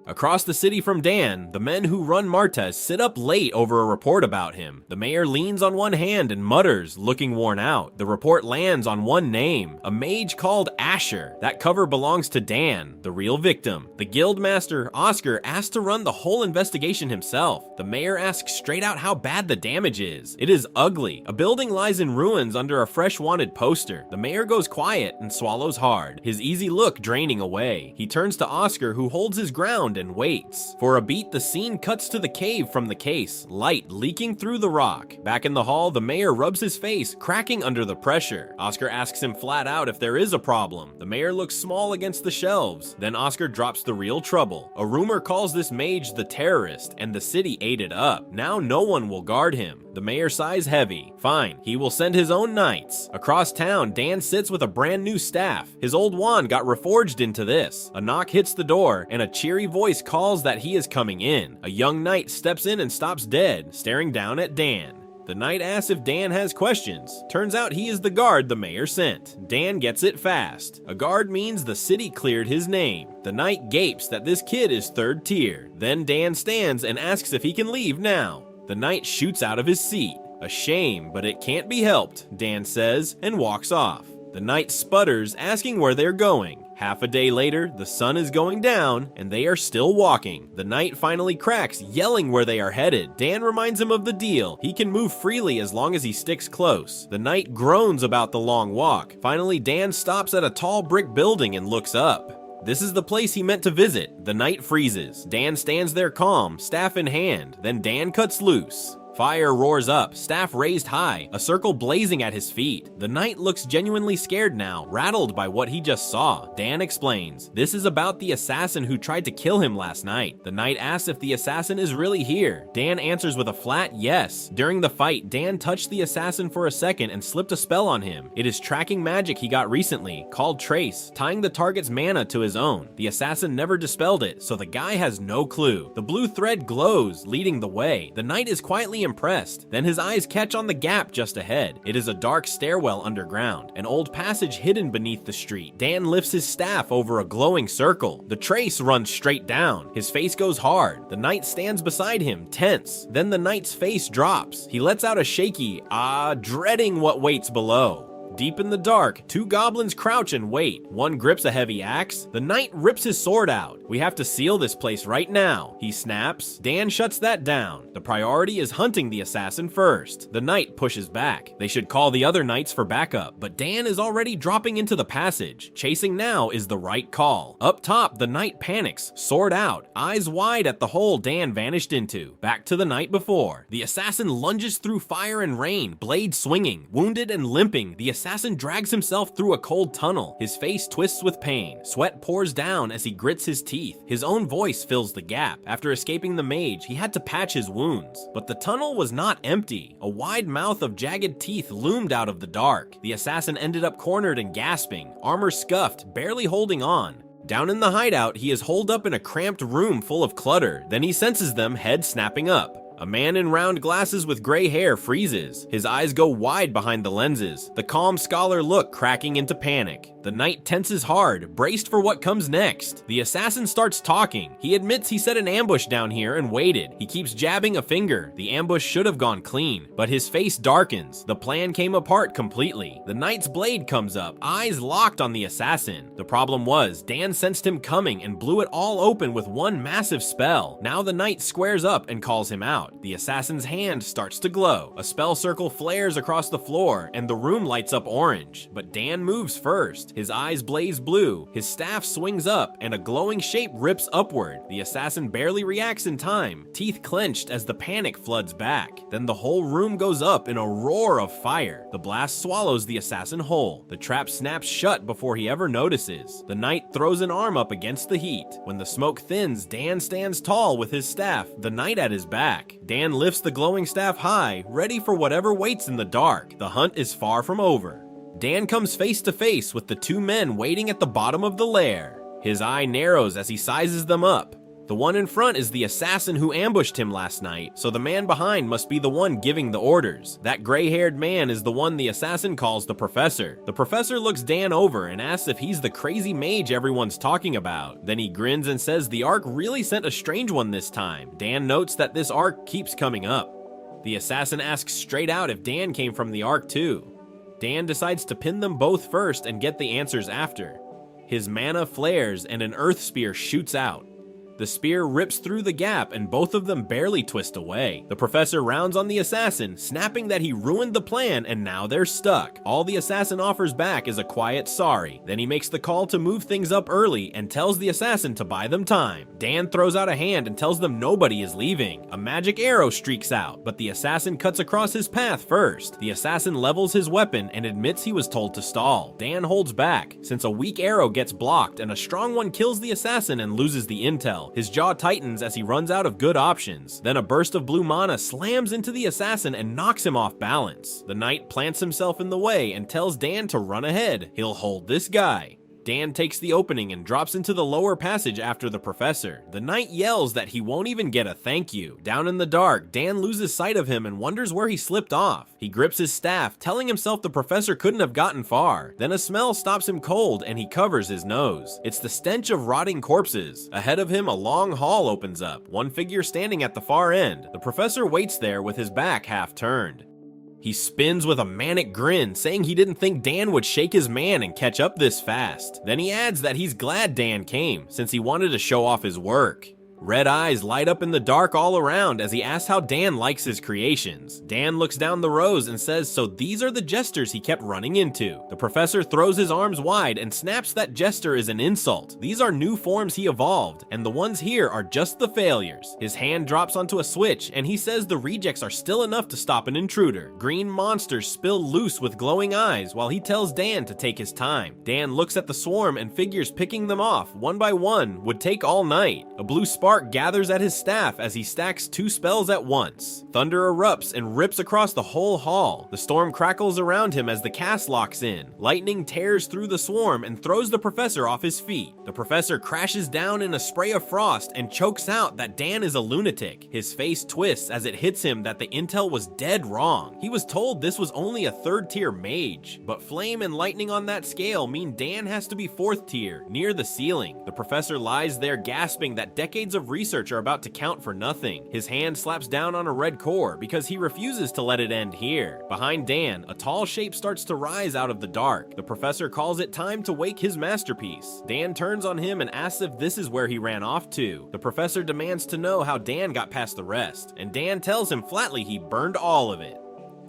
Across the city from Dan, the men who run Martes sit up late over a report about him. The mayor leans on one hand and mutters, looking worn out. The report lands on one name, a mage called Asher. That cover belongs to Dan, the real victim. The guildmaster, Oscar, asks to run the whole investigation himself. The mayor asks straight out how bad the damage is. It is ugly. A building lies in ruins under a fresh wanted poster. The mayor goes quiet and swallows hard, his easy look draining away. He turns to Oscar, who holds his ground and waits. For a beat, the scene cuts to the cave from the case, light leaking through the rock. Back in the hall, the mayor rubs his face, cracking under the pressure. Oscar asks him flat out if there is a problem. The mayor looks small against the shelves. Then Oscar drops the real trouble. A rumor calls this mage the terrorist, and the city ate it up. Now no one will guard him. The mayor sighs heavy. Fine, he will send his own knights. Across town, Dan sits with a brand new staff. His old wand got reforged into this. A knock hits the door, and a cheery voice calls that he is coming in. A young knight steps in and stops dead, staring down at Dan. The knight asks if Dan has questions. Turns out he is the guard the mayor sent. Dan gets it fast. A guard means the city cleared his name. The knight gapes that this kid is third tier. Then Dan stands and asks if he can leave now. The knight shoots out of his seat. A shame, but it can't be helped, Dan says, and walks off. The knight sputters, asking where they're going. Half a day later, the sun is going down, and they are still walking. The knight finally cracks, yelling where they are headed. Dan reminds him of the deal. He can move freely as long as he sticks close. The knight groans about the long walk. Finally, Dan stops at a tall brick building and looks up. This is the place he meant to visit. The knight freezes. Dan stands there calm, staff in hand. Then Dan cuts loose. Fire roars up, staff raised high, a circle blazing at his feet. The knight looks genuinely scared now, rattled by what he just saw. Dan explains, this is about the assassin who tried to kill him last night. The knight asks if the assassin is really here. Dan answers with a flat yes. During the fight, Dan touched the assassin for a second and slipped a spell on him. It is tracking magic he got recently, called Trace, tying the target's mana to his own. The assassin never dispelled it, so the guy has no clue. The blue thread glows, leading the way. The knight is quietly impressed. Then his eyes catch on the gap just ahead. It is a dark stairwell underground, an old passage hidden beneath the street. Dan lifts his staff over a glowing circle. The trace runs straight down. His face goes hard. The knight stands beside him, tense. Then the knight's face drops. He lets out a shaky, dreading what waits below. Deep in the dark, two goblins crouch and wait. One grips a heavy axe. The knight rips his sword out. "We have to seal this place right now," he snaps. Dan shuts that down. The priority is hunting the assassin first. The knight pushes back. They should call the other knights for backup, but Dan is already dropping into the passage. Chasing now is the right call. Up top, the knight panics, sword out, eyes wide at the hole Dan vanished into. Back to the night before. The assassin lunges through fire and rain, blade swinging. Wounded and limping, the assassin drags himself through a cold tunnel. His face twists with pain. Sweat pours down as he grits his teeth. His own voice fills the gap. After escaping the mage, he had to patch his wounds. But the tunnel was not empty. A wide mouth of jagged teeth loomed out of the dark. The assassin ended up cornered and gasping, armor scuffed, barely holding on. Down in the hideout, he is holed up in a cramped room full of clutter. Then he senses them, head snapping up. A man in round glasses with gray hair freezes. His eyes go wide behind the lenses, the calm scholar look cracking into panic. The knight tenses hard, braced for what comes next. The assassin starts talking. He admits he set an ambush down here and waited. He keeps jabbing a finger. The ambush should have gone clean, but his face darkens. The plan came apart completely. The knight's blade comes up, eyes locked on the assassin. The problem was, Dan sensed him coming and blew it all open with one massive spell. Now the knight squares up and calls him out. The assassin's hand starts to glow. A spell circle flares across the floor, and the room lights up orange. But Dan moves first. His eyes blaze blue, his staff swings up, and a glowing shape rips upward. The assassin barely reacts in time, teeth clenched as the panic floods back. Then the whole room goes up in a roar of fire. The blast swallows the assassin whole. The trap snaps shut before he ever notices. The knight throws an arm up against the heat. When the smoke thins, Dan stands tall with his staff, the knight at his back. Dan lifts the glowing staff high, ready for whatever waits in the dark. The hunt is far from over. Dan comes face to face with the two men waiting at the bottom of the lair. His eye narrows as he sizes them up. The one in front is the assassin who ambushed him last night, so the man behind must be the one giving the orders. That gray-haired man is the one the assassin calls the professor. The professor looks Dan over and asks if he's the crazy mage everyone's talking about. Then he grins and says the arc really sent a strange one this time. Dan notes that this arc keeps coming up. The assassin asks straight out if Dan came from the arc too. Dan decides to pin them both first and get the answers after. His mana flares and an earth spear shoots out. The spear rips through the gap and both of them barely twist away. The professor rounds on the assassin, snapping that he ruined the plan and now they're stuck. All the assassin offers back is a quiet sorry. Then he makes the call to move things up early and tells the assassin to buy them time. Dan throws out a hand and tells them nobody is leaving. A magic arrow streaks out, but the assassin cuts across his path first. The assassin levels his weapon and admits he was told to stall. Dan holds back, since a weak arrow gets blocked and a strong one kills the assassin and loses the intel. His jaw tightens as he runs out of good options. Then a burst of blue mana slams into the assassin and knocks him off balance. The knight plants himself in the way and tells Dan to run ahead. He'll hold this guy. Dan takes the opening and drops into the lower passage after the professor. The knight yells that he won't even get a thank you. Down in the dark, Dan loses sight of him and wonders where he slipped off. He grips his staff, telling himself the professor couldn't have gotten far. Then a smell stops him cold and he covers his nose. It's the stench of rotting corpses. Ahead of him, a long hall opens up, one figure standing at the far end. The professor waits there with his back half turned. He spins with a manic grin, saying he didn't think Dan would shake his man and catch up this fast. Then he adds that he's glad Dan came, since he wanted to show off his work. Red eyes light up in the dark all around as he asks how Dan likes his creations. Dan looks down the rows and says, so these are the jesters he kept running into. The professor throws his arms wide and snaps that jester is an insult. These are new forms he evolved, and the ones here are just the failures. His hand drops onto a switch, and he says the rejects are still enough to stop an intruder. Green monsters spill loose with glowing eyes while he tells Dan to take his time. Dan looks at the swarm and figures picking them off one by one would take all night. A blue spark spark gathers at his staff as he stacks 2 spells at once. Thunder erupts and rips across the whole hall. The storm crackles around him as the cast locks in. Lightning tears through the swarm and throws the professor off his feet. The professor crashes down in a spray of frost and chokes out that Dan is a lunatic. His face twists as it hits him that the intel was dead wrong. He was told this was only a 3rd tier mage, but flame and lightning on that scale mean Dan has to be 4th tier, near the ceiling. The professor lies there gasping that decades of research are about to count for nothing. His hand slaps down on a red core because he refuses to let it end here. Behind Dan, a tall shape starts to rise out of the dark. The professor calls it time to wake his masterpiece. Dan turns on him and asks if this is where he ran off to. The professor demands to know how Dan got past the rest, and Dan tells him flatly he burned all of it.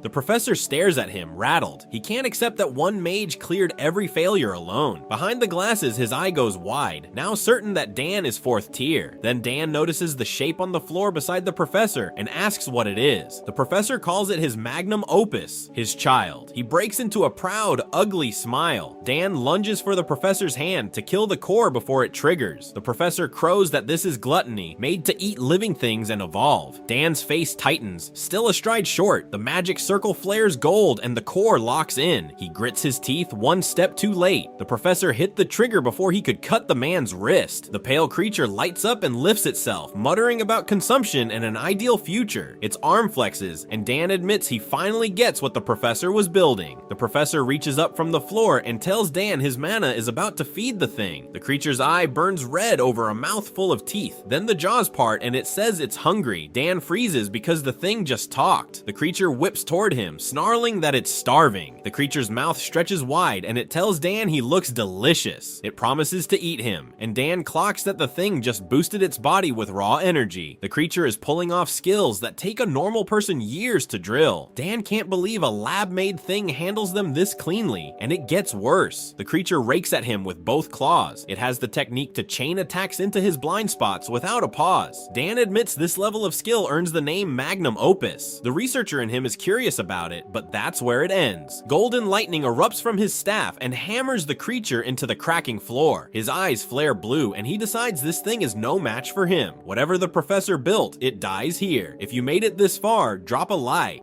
The professor stares at him, rattled. He can't accept that one mage cleared every failure alone. Behind the glasses, his eye goes wide, now certain that Dan is 4th tier. Then Dan notices the shape on the floor beside the professor and asks what it is. The professor calls it his magnum opus, his child. He breaks into a proud, ugly smile. Dan lunges for the professor's hand to kill the core before it triggers. The professor crows that this is gluttony, made to eat living things and evolve. Dan's face tightens, still a stride short. The magic circle flares gold and the core locks in. He grits his teeth one step too late. The professor hit the trigger before he could cut the man's wrist. The pale creature lights up and lifts itself, muttering about consumption and an ideal future. Its arm flexes, and Dan admits he finally gets what the professor was building. The professor reaches up from the floor and tells Dan his mana is about to feed the thing. The creature's eye burns red over a mouthful of teeth. Then the jaws part and it says it's hungry. Dan freezes because the thing just talked. The creature whips toward him, snarling that it's starving. The creature's mouth stretches wide and it tells Dan he looks delicious. It promises to eat him, and Dan clocks that the thing just boosted its body with raw energy. The creature is pulling off skills that take a normal person years to drill. Dan can't believe a lab-made thing handles them this cleanly, and it gets worse. The creature rakes at him with both claws. It has the technique to chain attacks into his blind spots without a pause. Dan admits this level of skill earns the name magnum opus. The researcher in him is curious about it, but that's where it ends. Golden lightning erupts from his staff and hammers the creature into the cracking floor. His eyes flare blue and he decides this thing is no match for him. Whatever the professor built, it dies here. If you made it this far, drop a like.